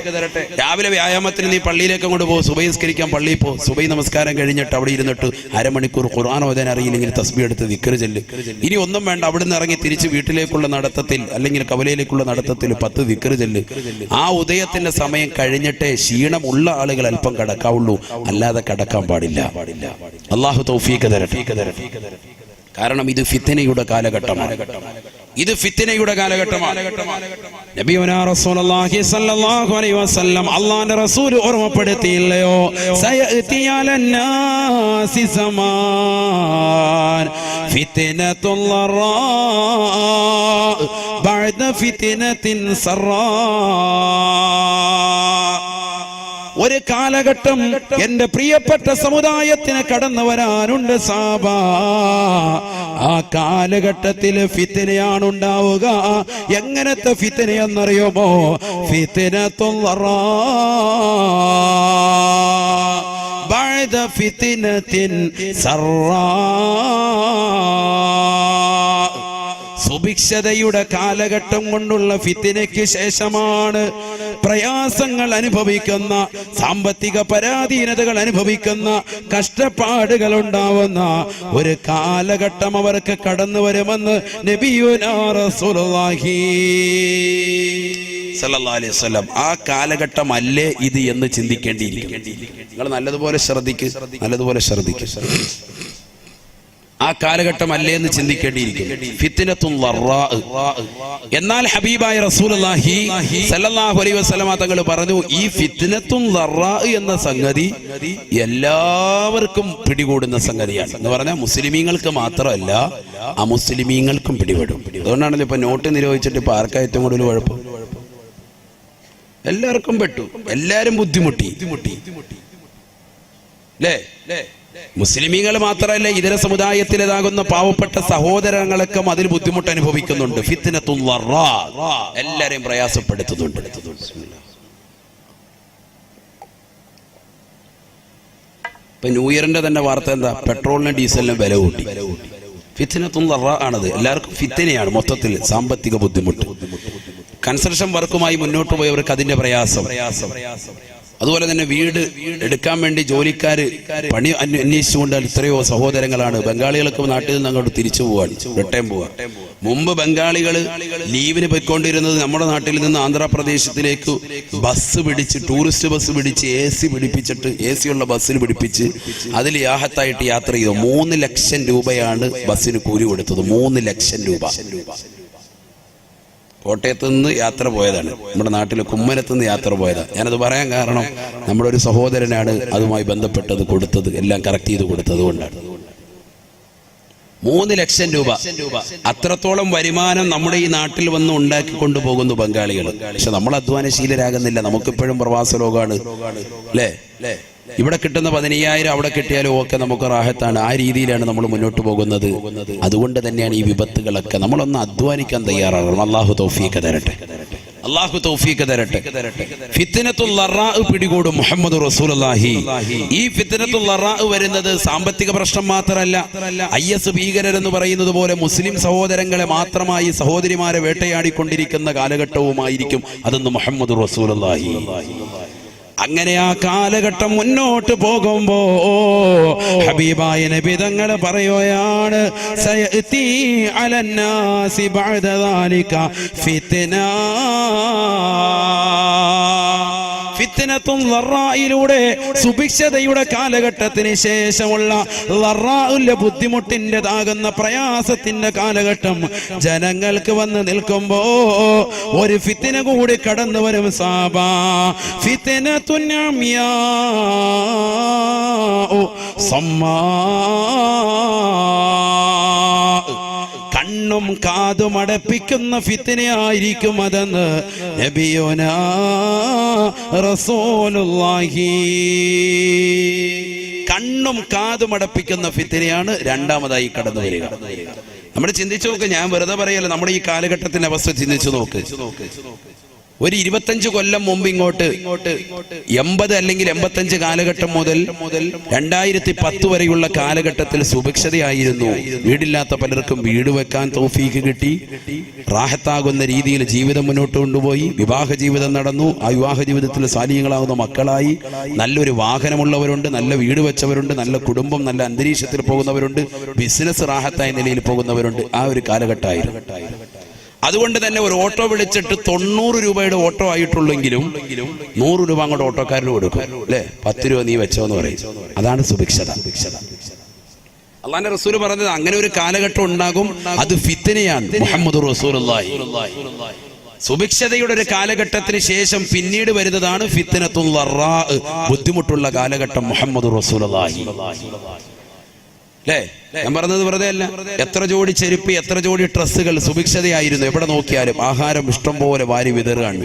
രാവിലെ വ്യായാമത്തിന് നീ പള്ളിയിലേക്ക് അങ്ങോട്ട് പോകും, സുബൈ നിസ്കരിക്കാൻ പള്ളിയിൽ പോ. സുബൈ നമസ്കാരം കഴിഞ്ഞിട്ട് അവിടെ ഇരുന്നിട്ട് അരമണിക്കൂർ ഖുർആൻ ഓതാൻ അറിയില്ലെങ്കിൽ തസ്ബീഹ് എടുത്ത് ദിക്ർ ചൊല്ല്. ഇനി ഒന്നും വേണ്ട, അവിടുന്ന് ഇറങ്ങി തിരിച്ച് വീട്ടിലേക്കുള്ള നടത്തത്തിൽ അല്ലെങ്കിൽ കവലയിലേക്കുള്ള നടത്തത്തിൽ 10 ദിക്ർ ചൊല്ല്. ആ ഉദയത്തിന്റെ സമയം കഴിഞ്ഞിട്ടേ ക്ഷീണമുള്ള ആളുകൾ അല്പം കടക്കാവുള്ളൂ, അല്ലാതെ കടക്കാൻ പാടില്ല. അള്ളാഹു തൗഫീഖ് തരട്ടെ. കാരണം ഇത് ഫിത്നയുടെ കാലഘട്ടമാണ്. ഇത് ഫിത്നയുടെ കാലഘട്ടമാണ്. നബിയുനാ റസൂലുള്ളാഹി സ്വല്ലല്ലാഹു അലൈഹി വസല്ലം അല്ലാഹുവിന്റെ റസൂൽ ഓർമ്മപ്പെടുത്തിയില്ലയോ? സയഅതി അലന്നാസി സമാൻ ഫിത്നത്തുൽ ലറാ ബഅദ ഫിത്നത്തിൻ സറാ. ഒരു കാലഘട്ടം എന്റെ പ്രിയപ്പെട്ട സമുദായത്തിന് കടന്നു വരാനുണ്ട് സാബ. ആ കാലഘട്ടത്തിൽ ഫിത്നയാണ് ഉണ്ടാവുക. എങ്ങനത്തെ ഫിത്നയെന്നറിയുമോ? ഫിത്നത്തുൽ ലറാ ബഅദ ഫിത്നത്തിൻ സറാ. സുഭിക്ഷതയുടെ കാലഘട്ടം കൊണ്ടുള്ള ഫിത്നയ്ക്ക് ശേഷമാണ് പ്രയാസങ്ങൾ അനുഭവിക്കുന്ന, സാമ്പത്തിക പരാധീനതകൾ അനുഭവിക്കുന്ന, കഷ്ടപ്പാടുകൾ ഉണ്ടാവുന്ന ഒരു കാലഘട്ടം അവർക്ക് കടന്നു വരുമെന്ന് നബിയുനാ റസൂലുള്ളാഹി സല്ലല്ലാഹു അലൈഹി വസല്ലം. ആ കാലഘട്ടം അല്ലേ ഇത് എന്ന് ചിന്തിക്കേണ്ടിയിരിക്കും. നിങ്ങൾ നല്ലതുപോലെ ശ്രദ്ധിക്കുക. ആ കാലഘട്ടം അല്ലേ എന്ന് ചിന്തിക്കേണ്ടിയിരിക്കും. ഫിത്നത്തുൽ ലറാ. എന്നാൽ ഹബീബായ റസൂലുള്ളാഹി സല്ലല്ലാഹു അലൈഹി വസല്ലമ തങ്ങൾ പറഞ്ഞു, ഈ ഫിത്നത്തുൽ ലറാ എന്ന സംഗതി എല്ലാവർക്കും പിടികൂടുന്ന സംഗതിയാണ്. എന്ന് പറഞ്ഞാൽ മുസ്ലിമീങ്ങൾക്ക് മാത്രമല്ല, അമുസ്ലിമീങ്ങൾക്കും പിടിപെടും. അതുകൊണ്ടാണല്ലോ ഇപ്പൊ നോട്ട് നിരോധിച്ചിട്ട് ഇപ്പൊ ആർക്കാ ഏറ്റവും കൂടുതൽ കുഴപ്പം? എല്ലാവർക്കും പെട്ടു, എല്ലാരും ബുദ്ധിമുട്ടി അല്ലേ? മുസ്ലിമീങ്ങൾ മാത്രമല്ല, ഇതര സമുദായത്തിലേതാകുന്ന പാവപ്പെട്ട സഹോദരങ്ങളൊക്കെ അതിൽ ബുദ്ധിമുട്ട് അനുഭവിക്കുന്നുണ്ട്. ഫിത്നത്തുൽ ലറാ എല്ലാരെയും പ്രയാസപ്പെടുത്തുന്നുണ്ട്. ഇപ്പൊ ന്യൂ ഇയറിന്റെ തന്നെ വാർത്ത എന്താ? പെട്രോളിനും ഡീസലിനും വില കൂട്ടി. ഫിത്നത്തുൽ ലറാ ആണത്. എല്ലാവർക്കും ഫിത്നയാണ് മൊത്തത്തിൽ. സാമ്പത്തിക ബുദ്ധിമുട്ട്, കൺസ്ട്രക്ഷൻ വർക്കുമായി മുന്നോട്ട് പോയവർക്ക് അതിന്റെ പ്രയാസം. അതുപോലെ തന്നെ വീട് എടുക്കാൻ വേണ്ടി ജോലിക്കാര് പണി അന്വേഷിച്ചുകൊണ്ട് എത്രയോ സഹോദരങ്ങളാണ്. ബംഗാളികളൊക്കെ നാട്ടിൽ നിന്ന് അങ്ങോട്ട് തിരിച്ചു പോവാണ്, റിട്ടേൺ പോവാ. മുമ്പ് ബംഗാളികൾ ലീവിന് പോയിക്കൊണ്ടിരുന്നത് നമ്മുടെ നാട്ടിൽ നിന്ന് ആന്ധ്രാപ്രദേശത്തിലേക്ക് ബസ് പിടിച്ച്, ടൂറിസ്റ്റ് ബസ് പിടിച്ച്, AC ഉള്ള ബസ്സിൽ പിടിപ്പിച്ച് അതിൽ യാഹത്തായിട്ട് യാത്ര ചെയ്തു. 3 ലക്ഷം രൂപയാണ് ബസ്സിന് കൂലി കൊടുത്തത്. 3 ലക്ഷം രൂപ. കോട്ടയത്ത് നിന്ന് യാത്ര പോയതാണ്, നമ്മുടെ നാട്ടിൽ കുമ്മനത്ത് നിന്ന് യാത്ര പോയതാണ്. ഞാനത് പറയാൻ കാരണം നമ്മുടെ ഒരു സഹോദരനാണ് അതുമായി ബന്ധപ്പെട്ടത് കൊടുത്തത്, എല്ലാം കറക്റ്റ് ചെയ്ത് കൊടുത്തത് കൊണ്ടാണ്. 3 ലക്ഷം രൂപ. അത്രത്തോളം വരുമാനം നമ്മുടെ ഈ നാട്ടിൽ വന്ന് ഉണ്ടാക്കി കൊണ്ടുപോകുന്നു ബംഗാളികൾ. പക്ഷെ നമ്മൾ അധ്വാനശീലരാകുന്നില്ല. നമുക്കിപ്പോഴും പ്രവാസ ലോകമാണ് അല്ലേ? ഇവിടെ കിട്ടുന്ന 15,000 അവിടെ കിട്ടിയാലും ഒക്കെ നമുക്ക് റാഹത്താണ്. ആ രീതിയിലാണ് നമ്മൾ മുന്നോട്ട് പോകുന്നത്. അതുകൊണ്ട് തന്നെയാണ് ഈ വിപത്തുകളൊക്കെ. നമ്മളൊന്ന് അധ്വാനിക്കാൻ തയ്യാറാകണം. അള്ളാഹു തൗഫീഖ് തരട്ടെ. ഫിത്നത്തുൽ ലറാ പിടികൂടും മുഹമ്മദ് റസൂലുള്ളാഹി. ഈ ഫിത്നത്തുൽ ലറാ വരുന്നത് സാമ്പത്തിക പ്രശ്നം മാത്രമല്ല, IS ഭീകരരെന്ന് പറയുന്നത് പോലെ മുസ്ലിം സഹോദരങ്ങളെ മാത്രമായി, സഹോദരിമാരെ വേട്ടയാടിക്കൊണ്ടിരിക്കുന്ന കാലഘട്ടവുമായിരിക്കും അതെന്ന് മുഹമ്മദ് റസൂലുള്ളാഹി. അങ്ങനെ ആ കാലഘട്ടം മുന്നോട്ട് പോകുമ്പോ ഹബീബായ നബി തങ്ങൾ പറയുകയാണ്, സയഅതി അലന്നാസി ബഅദ ദാലിക ഫിത്ന. ഫിത്നത്തുൽ ലറായിലൂടെ സുഭിക്ഷതയുടെ കാലഘട്ടത്തിന് ശേഷമുള്ള ലറാഉൽ ബുദ്ധിമുട്ടിൻ്റെതാകുന്ന പ്രയാസത്തിന്റെ കാലഘട്ടം ജനങ്ങൾക്ക് വന്ന് നിൽക്കുമ്പോ ഒരു ഫിത്ന കൂടി കടന്നു വരും സാബാ. ഫിത്നത്തുൻ അമിയാ സമ്മാ. കണ്ണും കാതും അടപ്പിക്കുന്ന ഫിത്നയായിരിക്കും അതെന്ന് നബിയുനാ റസൂലുള്ളാഹി. കണ്ണും കാതും അടപ്പിക്കുന്ന ഫിത്തിനയാണ് രണ്ടാമതായി കടന്നു വരിക. നമ്മൾ ചിന്തിച്ചു നോക്ക്, ഞാൻ വെറുതെ പറയല്ല, നമ്മുടെ ഈ കാലഘട്ടത്തിന്റെ അവസ്ഥ ചിന്തിച്ചു നോക്ക്. ഒരു 25 കൊല്ലം മുമ്പ് ഇങ്ങോട്ട് 80 അല്ലെങ്കിൽ 85 കാലഘട്ടം മുതൽ 2010 വരെയുള്ള കാലഘട്ടത്തിൽ സുഭിക്ഷതയായിരുന്നു. വീടില്ലാത്ത പലർക്കും വീട് വെക്കാൻ തൗഫീക്ക് കിട്ടി. റാഹത്താകുന്ന രീതിയിൽ ജീവിതം മുന്നോട്ട് കൊണ്ടുപോയി. വിവാഹ ജീവിതം നടന്നു. ആ വിവാഹ ജീവിതത്തിൽ സാലിഹ്യങ്ങളാകുന്ന മക്കളായി. നല്ലൊരു വാഹനമുള്ളവരുണ്ട്, നല്ല വീട് വെച്ചവരുണ്ട്, നല്ല കുടുംബം, നല്ല അന്തരീക്ഷത്തിൽ പോകുന്നവരുണ്ട്, ബിസിനസ് റാഹത്തായ നിലയിൽ പോകുന്നവരുണ്ട്. ആ ഒരു കാലഘട്ടമായിരുന്നു. അതുകൊണ്ട് തന്നെ ഒരു ഓട്ടോ വിളിച്ചിട്ട് 90 രൂപയുടെ ഓട്ടോ ആയിട്ടുള്ളെങ്കിലും 100 രൂപ അങ്ങോട്ട് ഓട്ടോക്കാരന് കൊടുക്കും, അല്ലെ? 10 രൂപ നീ വെച്ചോ എന്ന് പറയും. അതാണ് സുഭിക്ഷത. അള്ളാന്റെ റസൂൽ പറഞ്ഞത് അങ്ങനെ ഒരു കാലഘട്ടം ഉണ്ടാകും, അത് ഫിത്നയാണ്. മുഹമ്മദ് റസൂലുള്ളാഹി സുഭിക്ഷതയുടെ ഒരു കാലഘട്ടത്തിന് ശേഷം പിന്നീട് വരുന്നതാണ് ഫിത്നത്തുൽ ളറാ, ബുദ്ധിമുട്ടുള്ള കാലഘട്ടം. മുഹമ്മദ് റസൂലുള്ളാഹി അല്ലേ? ഞാൻ പറഞ്ഞത് വെറുതെ അല്ല. എത്ര ജോഡി ചെരുപ്പ്, എത്ര ജോഡി ഡ്രസ്സുകൾ സുഭിക്ഷതയായിരുന്നു. എവിടെ നോക്കിയാലും ആഹാരം ഇഷ്ടം പോലെ വാരി വിതറുകയാണ്.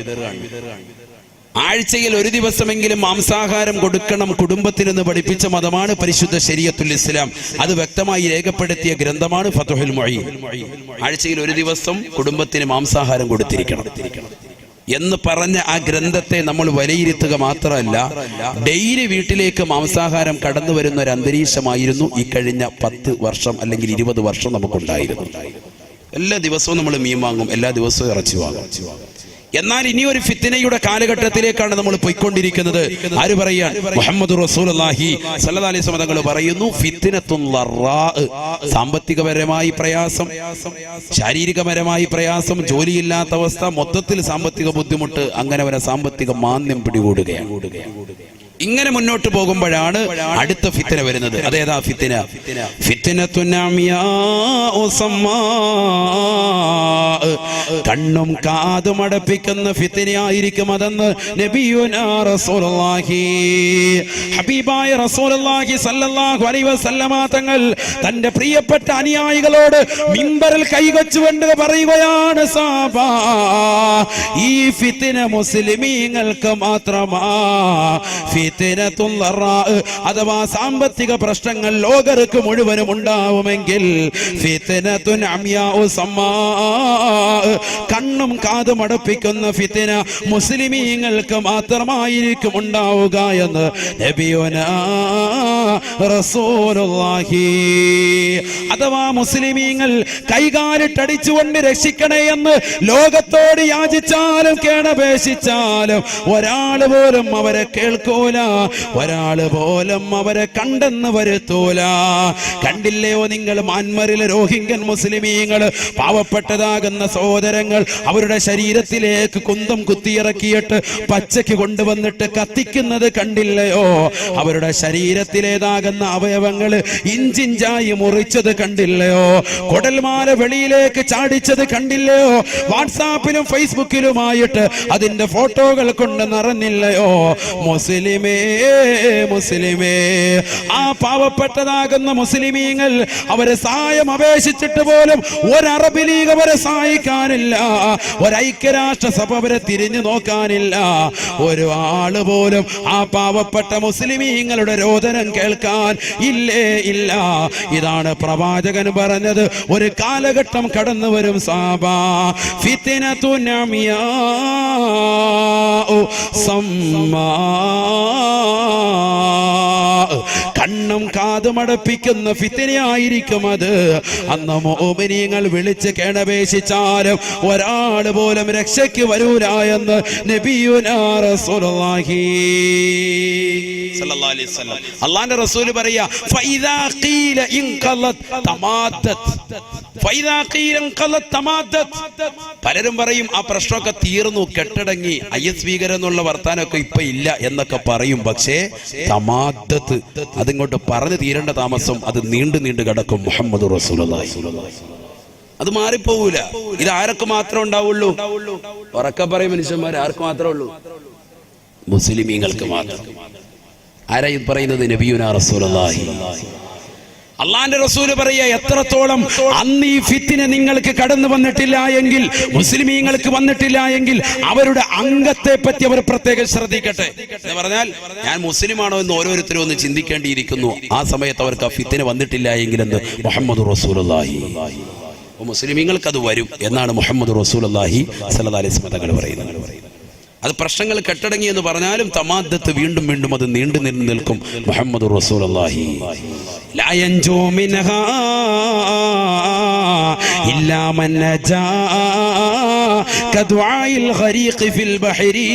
ആഴ്ചയിൽ ഒരു ദിവസമെങ്കിലും മാംസാഹാരം കൊടുക്കണം കുടുംബത്തിനെന്ന് പഠിപ്പിച്ച മതമാണ് പരിശുദ്ധ ശരീഅത്തുൽ ഇസ്ലാം. അത് വ്യക്തമായി രേഖപ്പെടുത്തിയ ഗ്രന്ഥമാണ് ഫത്ഹുൽ മുഈൻ. ആഴ്ചയിൽ ഒരു ദിവസം കുടുംബത്തിന് മാംസാഹാരം കൊടുത്തിരിക്കണം എന്ന് പറഞ്ഞ ആ ഗ്രന്ഥത്തെ നമ്മൾ വിലയിരുത്തുക മാത്രമല്ല, ഡെയിലി വീട്ടിലേക്ക് മാംസാഹാരം കടന്നു വരുന്ന ഒരു അന്തരീക്ഷമായിരുന്നു ഈ കഴിഞ്ഞ 10 വർഷം അല്ലെങ്കിൽ 20 വർഷം നമുക്കുണ്ടായിരുന്നു. എല്ലാ ദിവസവും നമ്മൾ മീൻ വാങ്ങും, എല്ലാ ദിവസവും ഇറച്ചി വാങ്ങും. എന്നാൽ ഇനി ഒരു ഫിത്നയുടെ കാലഘട്ടത്തിലേക്കാണ് നമ്മൾ പോയിക്കൊണ്ടിരിക്കുന്നത്. ആര് പറയാൻ? മുഹമ്മദ് റസൂലുള്ളാഹി സ്വല്ലല്ലാഹി അലൈഹി വസല്ലം തങ്ങൾ പറയുന്നു, ഫിത്നത്തുൽ ളറാ, സാമ്പത്തികപരമായി പ്രയാസം, ശാരീരികപരമായി പ്രയാസം, ജോലിയില്ലാത്ത അവസ്ഥ, മൊത്തത്തിൽ സാമ്പത്തിക ബുദ്ധിമുട്ട്, അങ്ങനെ വരെ സാമ്പത്തിക മാന്ദ്യം പിടികൂടുകയാണ്. ഇങ്ങനെ മുന്നോട്ട് പോകുമ്പോഴാണ് അടുത്ത ഫിത്ന വരുന്നത്. അതേതാ ഫിത്ന? ഫിത്നത്തുൻ അമിയാ ഉസമ്മാ, കണ്ണും കാതും അടപ്പിക്കുന്ന ഫിത്നയായിരിക്കും അതെന്ന് നബിയുനാ റസൂലുള്ളാഹി, ഹബീബായ റസൂലുള്ളാഹി സ്വല്ലല്ലാഹു അലൈഹി വസല്ലമ തങ്ങൾ തന്റെ പ്രിയപ്പെട്ട അനുയായികളോട് മിമ്പറിൽ കൈവച്ചുകൊണ്ട് പറയുകയാണ്, സഹാബാ, ഈ ഫിത്ന മുസ്ലിമീങ്ങൾക്ക് മാത്രമാ. ഫിത്നത്തുൽ ളറാ അഥവാ സാമ്പത്തിക പ്രശ്നങ്ങൾ ലോകർക്ക് മുഴുവനും ഉണ്ടാവുമെങ്കിൽ ഫിത്നത്തുൻ അമിയാ ഉസമ്മാ, കണ്ണും കാതും അടപ്പിക്കുന്ന ഫിത്ന മുസ്ലിമീങ്ങൾക്ക് മാത്രമായിരിക്കും ഉണ്ടാവുക എന്ന് നബിയുനാ റസൂലുള്ളാഹി. അഥവാ മുസ്ലിമീങ്ങൾ കൈകാലിട്ടടിച്ചുകൊണ്ട് രക്ഷിക്കണേ എന്ന് ലോകത്തോട് യാചിച്ചാലും കേണപേക്ഷിച്ചാലും ഒരാൾ പോലും അവരെ കേൾക്കൂല, ഒരാൾ പോലും അവരെ കണ്ടെന്ന് വരുത്തൂല. കണ്ടില്ലയോ നിങ്ങൾ മ്യാൻമറിലെ റോഹിംഗ്യൻ മുസ്ലിമീങ്ങൾ, പാവപ്പെട്ടതാകുന്ന സഹോദരങ്ങൾ അവരുടെ ശരീരത്തിലേക്ക് കുന്തം കുത്തിയിറക്കിയിട്ട് പച്ചയ്ക്ക് കൊണ്ടുവന്നിട്ട് കത്തിക്കുന്നത് കണ്ടില്ലയോ? അവരുടെ ശരീരത്തിലേതാകുന്ന അവയവങ്ങൾ ഇഞ്ചിഞ്ചായി മുറിച്ചത് കണ്ടില്ലയോ? കുടൽമാല വെളിയിലേക്ക് ചാടിച്ചത് കണ്ടില്ലയോ? വാട്സാപ്പിലും ഫേസ്ബുക്കിലുമായിട്ട് അതിന്റെ ഫോട്ടോകൾ കൊണ്ട് നിറഞ്ഞില്ലയോ? മുസ്ലിമേ, മുസ്ലിമേ, ആ പാവപ്പെട്ടതാകുന്ന മുസ്ലിമീങ്ങൾ അവരെ സഹായം അപേക്ഷിച്ചിട്ട് പോലും ഒരു അറബ് ലീഗ് അവരെ സഹായിക്കാനില്ല, ഒരു ഐക്യരാഷ്ട്ര സഭ അവരെ തിരിഞ്ഞു നോക്കാനില്ല, ഒരു ആള് പോലും ആ പാവപ്പെട്ട മുസ്ലിമീങ്ങളുടെ രോദനം കേൾക്കാൻ ഇല്ലേ ഇല്ല. ഇതാണ് പ്രവാചകൻ പറഞ്ഞത്. ഒരു കാലഘട്ടം കടന്നു വരും സഹാബാ, ഫിത്നത്തുൻ അമിയാ ഉസമ്മാ, കണ്ണും കാതും അടപ്പിക്കുന്ന ഫിത്നയായിരിക്കും അത്. അന്ന് മുഅ്മിനീങ്ങൾ വിളിച്ച് കേണപേക്ഷിച്ചാലും ഒരാൾ പോലും രക്ഷയ്ക്ക് വരൂല എന്ന് നബിയുനാ റസൂലുള്ളാഹി സ്വല്ലല്ലാഹി അലൈഹി വസല്ലം. അല്ലാഹുവിന്റെ റസൂൽ പറയാ, ഫൈദാ ഖീല ഇൻഖലത് തമാദത്, ഫൈദാ ഖീല ഇൻഖലത് തമാദത്. പലരും പറയും ആ പ്രശ്നമൊക്കെ തീർന്നു, കെട്ടടങ്ങി, IS ഭീകരം എന്നുള്ള വർത്താനമൊക്കെ ഇപ്പൊ ഇല്ല എന്നൊക്കെ പറയും. പക്ഷേ തമാദത്ത്, അതിങ്ങോട്ട് പറഞ്ഞു തീരേണ്ട താമസം അത് നീണ്ടു നീണ്ടു കിടക്കും. മുഹമ്മദ് റസൂലുള്ളാഹി അത് മാറിപ്പോകൂല. ഇത് ആരൊക്കെ മാത്രമേ ഉണ്ടാവുള്ളൂ? ഉറക്കെ പറയും മനുഷ്യന്മാർ, ആർക്ക് മാത്രമേ ഉള്ളൂ? മുസ്ലിമീങ്ങൾക്ക് മാത്രം. ആരായി പറയുന്നത്? നബിയുനാ റസൂലുള്ളാഹി. അള്ളാന്റെ റസൂല് പറയാ, എത്രത്തോളം അന്ന് ഈ ഫിത്തിന നിങ്ങൾക്ക് കടന്നു വന്നിട്ടില്ല എങ്കിൽ, മുസ്ലിമീങ്ങൾക്ക് വന്നിട്ടില്ല എങ്കിൽ അവരുടെ അംഗത്തെ പറ്റി അവർ പ്രത്യേകം ശ്രദ്ധിക്കട്ടെ എന്ന് പറഞ്ഞാൽ, ഞാൻ മുസ്ലിമാണോ എന്ന് ഓരോരുത്തരും ഒന്ന് ചിന്തിക്കേണ്ടിയിരിക്കുന്നു. ആ സമയത്ത് അവർക്ക് ആ ഫിത്തിന വന്നിട്ടില്ല എങ്കിൽ എന്ന് മുഹമ്മദ് റസൂലുള്ളാഹി, മുസ്ലിമീങ്ങൾക്ക് അത് വരും എന്നാണ് മുഹമ്മദ് റസൂലുള്ളാഹി സ്വല്ലല്ലാഹി അലൈഹി വസല്ലം തങ്ങൾ പറയുന്നത്. അത് പ്രശ്നങ്ങൾ കെട്ടടങ്ങി എന്ന് പറഞ്ഞാലും തമാദ്ദത്ത് വീണ്ടും വീണ്ടും അത് നീണ്ടു നിൽക്കും. മുഹമ്മദ് റസൂലുള്ളാഹി ലാ യൻജൂ മിൻഹാ ഇല്ലാ മൻ നജാ കദുആഇൽ ഖരീഖ് ഫിൽ ബഹരി.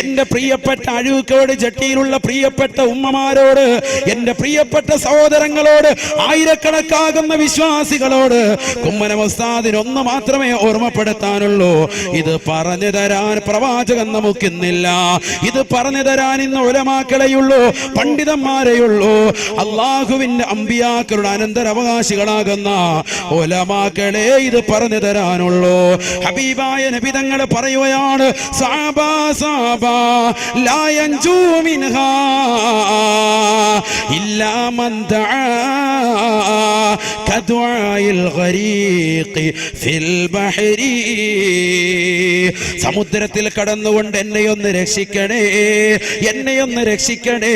എൻ്റെ പ്രിയപ്പെട്ട അഴൂക്കോട് ജട്ടിയിലുള്ള പ്രിയപ്പെട്ട ഉമ്മമാരോട്, എൻ്റെ പ്രിയപ്പെട്ട സഹോദരങ്ങളോട്, ആയിരക്കണക്കാകുന്ന വിശ്വാസികളോട് കുമ്മനം ഉസ്താദിന് ഒന്ന് മാത്രമേ ഓർമ്മപ്പെടുത്താനുള്ളൂ. ഇത് പറഞ്ഞു തരാൻ പ്രവാചകൻ നമുക്കിന്നില്ല. ഇത് പറഞ്ഞു തരാൻ ഇന്ന് ഉലമാക്കളെയുള്ളൂ, പണ്ഡിതന്മാരെയുള്ളൂ. അള്ളാഹുവിന്റെ അമ്പിയാക്കളുടെ അനന്തരാവകാശികളാകുന്ന ഉലമാക്കളെ ഇത് പറഞ്ഞു തരാനുള്ളൂ. ഹബീബായ നബി തങ്ങൾ പറയുകയാണ്, സഹാബാ സഹാബാ ലാ യൻജൂ മിൻഹാ ഇല്ലാ മൻ ദആ കദുആഇൽ ഖരീഖ് ഫിൽ ബഹരി. സമുദ്രത്തിൽ കടന്നുകൊണ്ട് എന്നെയൊന്ന് രക്ഷിക്കണേ, എന്നെയൊന്ന് രക്ഷിക്കണേ,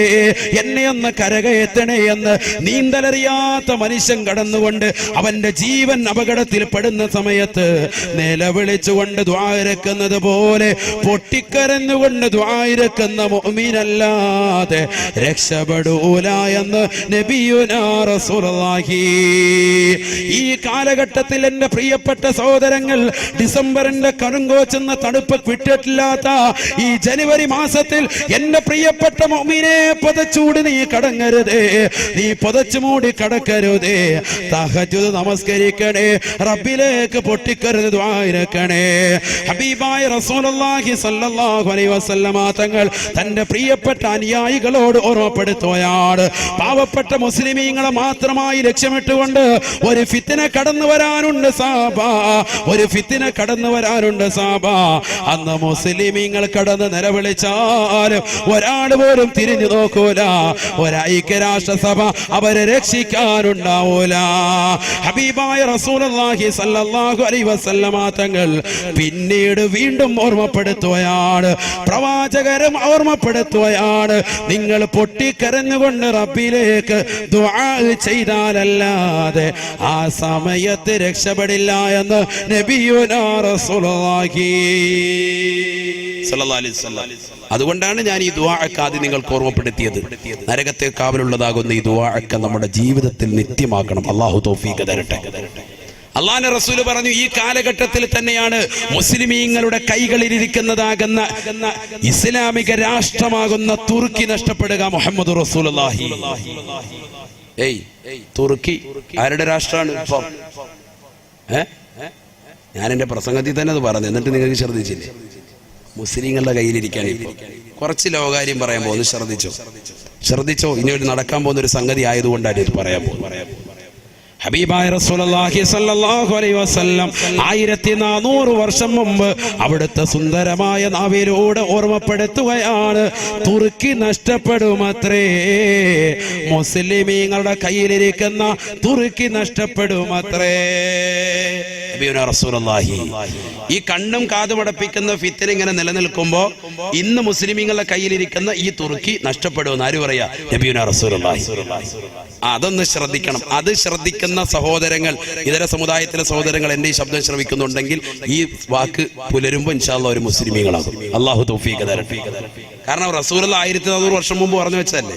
എന്നെയൊന്ന് കരകയറ്റണേ എന്ന് നീന്തലറിയാത്ത മനുഷ്യൻ കടന്നുകൊണ്ട് അവന്റെ ജീവൻ അപകടത്തിൽ പെടുന്ന സമയത്ത് നിലവിളിച്ചുകൊണ്ട് ദുആഇരക്കുന്നത് പോലെ പൊട്ടിക്കരഞ്ഞുകൊണ്ട് ദുആഇരക്കുന്ന മുഅ്മിനല്ലാതെ രക്ഷപ്പെടൂല എന്ന് നബിയുനാ റസൂലുള്ളാഹി. ഈ കാലഘട്ടത്തിൽ എൻ്റെ പ്രിയപ്പെട്ട സഹോദരങ്ങൾ, ഡിസംബറിന്റെ കടുങ്കോച്ചെന്ന തണുപ്പ് വിട്ടിട്ടില്ലാത്ത ഈ ജനുവരി മാസത്തിൽ എൻ്റെ പ്രിയപ്പെട്ട മുഅ്മിനെ പതച്ചൂടി നീ കടങ്ങരുതേ, നീ പതച്ചു മൂടി കടക്കരുതേ. തഹജ്ജുദ് നമസ്കരിക്കണേ, റബ്ബിലേക്ക് പൊട്ടിക്കരുത് ദുആഇരക്കണേ. ഹബീബായ റസൂലുള്ളാഹി സ്വല്ലല്ലാഹു അലൈഹി വസല്ലമ തങ്ങൾ തന്റെ പ്രിയപ്പെട്ട അനുയായികളോട് ഓർമ്മപ്പെടുത്തുകയാണ്, പാവപ്പെട്ട മുസ്ലിമീങ്ങളെ മാത്രമായി ലക്ഷ്യമിട്ടുകൊണ്ട് ഒരു ഫിത്തിന കടന്നു വരാനുണ്ട് സാബാ, ഒരു ഫിത്തിന കടന്നു വരാനുണ്ട് സാബാ. അന്ന് മുസ്ലിമീങ്ങൾ കടന്ന് നിലവിളിച്ചാൽ ഒരാൾ പോലും തിരിഞ്ഞു നോക്കൂല, ഒരൈക്യരാഷ്ട്രസഭ അവരെ രക്ഷിക്കാനുണ്ടാവൂല. ഹബീബായ റസൂലുള്ളാഹി സ്വല്ലല്ലാഹു അലൈഹി വസല്ലമ തങ്ങൾ പിന്നീട് വീണ്ടും ഓർമ്മപ്പെടുത്തുകയാണ്, പ്രവാചകരും ഓർമ്മപ്പെടുത്തുകയാണ്, നിങ്ങൾ പൊട്ടിക്കരഞ്ഞുകൊണ്ട് റബ്ബിലേക്ക് ദുആ ചെയ്താലല്ലാതെ ആ സമയത്ത് രക്ഷപ്പെടില്ല എന്ന് നബിയുനാ റസൂലുള്ളാഹി സ്വല്ലല്ലാഹു അലൈഹി വസല്ലം. അതുകൊണ്ടാണ് ഞാൻ ഈ ദുആഅക്ക് ആദ്യം നിങ്ങൾക്ക് ഓർമ്മപ്പെടുത്തിയത്. നരകത്തെ കാവലുള്ളതാകുന്ന ഈ ദുആഅക്ക് നമ്മുടെ ജീവിതത്തിൽ നിത്യമാക്കണം. അല്ലാഹു തൗഫീഖ് തരട്ടെ. അള്ളാഹുവിന്റെ റസൂൽ പറഞ്ഞു, ഈ കാലഘട്ടത്തിൽ തന്നെയാണ് മുസ്ലിമീങ്ങളുടെ കൈകളിലിരിക്കുന്നതാകുന്ന ഇസ്ലാമിക രാഷ്ട്രമാകുന്ന തുർക്കി നഷ്ടപ്പെടുക. മുഹമ്മദ് റസൂലുള്ളാഹി. തുർക്കി ആരുടെ രാഷ്ട്രമാണ് ഇപ്പം? ഞാൻ എന്റെ പ്രസംഗത്തിൽ തന്നെ അത് പറഞ്ഞു, എന്നിട്ട് നിങ്ങൾക്ക് ശ്രദ്ധിച്ചില്ലേ? മുസ്ലിങ്ങളുടെ കയ്യിലിരിക്കാൻ. ഇപ്പോൾ കുറച്ച് ലോകാര്യം പറയാൻ പോകുന്നു, ശ്രദ്ധിച്ചോ. ഇനി ഒരു നടക്കാൻ പോകുന്ന ഒരു സംഗതി ആയതുകൊണ്ടാണ് ഇത് പറയാൻ പോകുന്നത്. ഹബീബായ റസൂലുള്ളാഹി സ്വല്ലല്ലാഹു അലൈഹി വസല്ലം 1400 വർഷം മുമ്പ് അവിടുത്തെ സുന്ദരമായ നാവിലൂടെ ഓർമ്മപ്പെടുത്തുകയാണ്, തുർക്കി നഷ്ടപ്പെടുമത്രേ, മുസ്ലിമീങ്ങളുടെ കയ്യിലിരിക്കുന്ന തുർക്കി നഷ്ടപ്പെടുമത്രേ. നബിയുനാ റസൂലുള്ളാഹി ഈ കണ്ണും കാതുമടപ്പിക്കുന്ന ഫിത്ന ഇങ്ങനെ നിലനിൽക്കുമ്പോ ഇന്ന് മുസ്ലിമീങ്ങളുടെ കയ്യിലിരിക്കുന്ന ഈ തുർക്കി നഷ്ടപ്പെടുമെന്ന് ആര് പറയാ? നബിയുനാ റസൂലുള്ളാഹി. അതൊന്ന് ശ്രദ്ധിക്കണം. അത് ശ്രദ്ധിക്കുന്ന സഹോദരങ്ങൾ, ഇതര സമുദായത്തിലെ സഹോദരങ്ങൾ എന്റെ ഈ ശബ്ദം ശ്രമിക്കുന്നുണ്ടെങ്കിൽ ഈ വാക്ക് പുലരുമ്പോ ഇൻഷാ അല്ലാഹ് ഒരു മുസ്ലിമീങ്ങളാകും. അല്ലാഹു തൗഫീഖ് തരട്ടെ. കാരണം റസൂലുള്ളാഹി 1400 വർഷം മുമ്പ് പറഞ്ഞു വെച്ചതല്ലേ.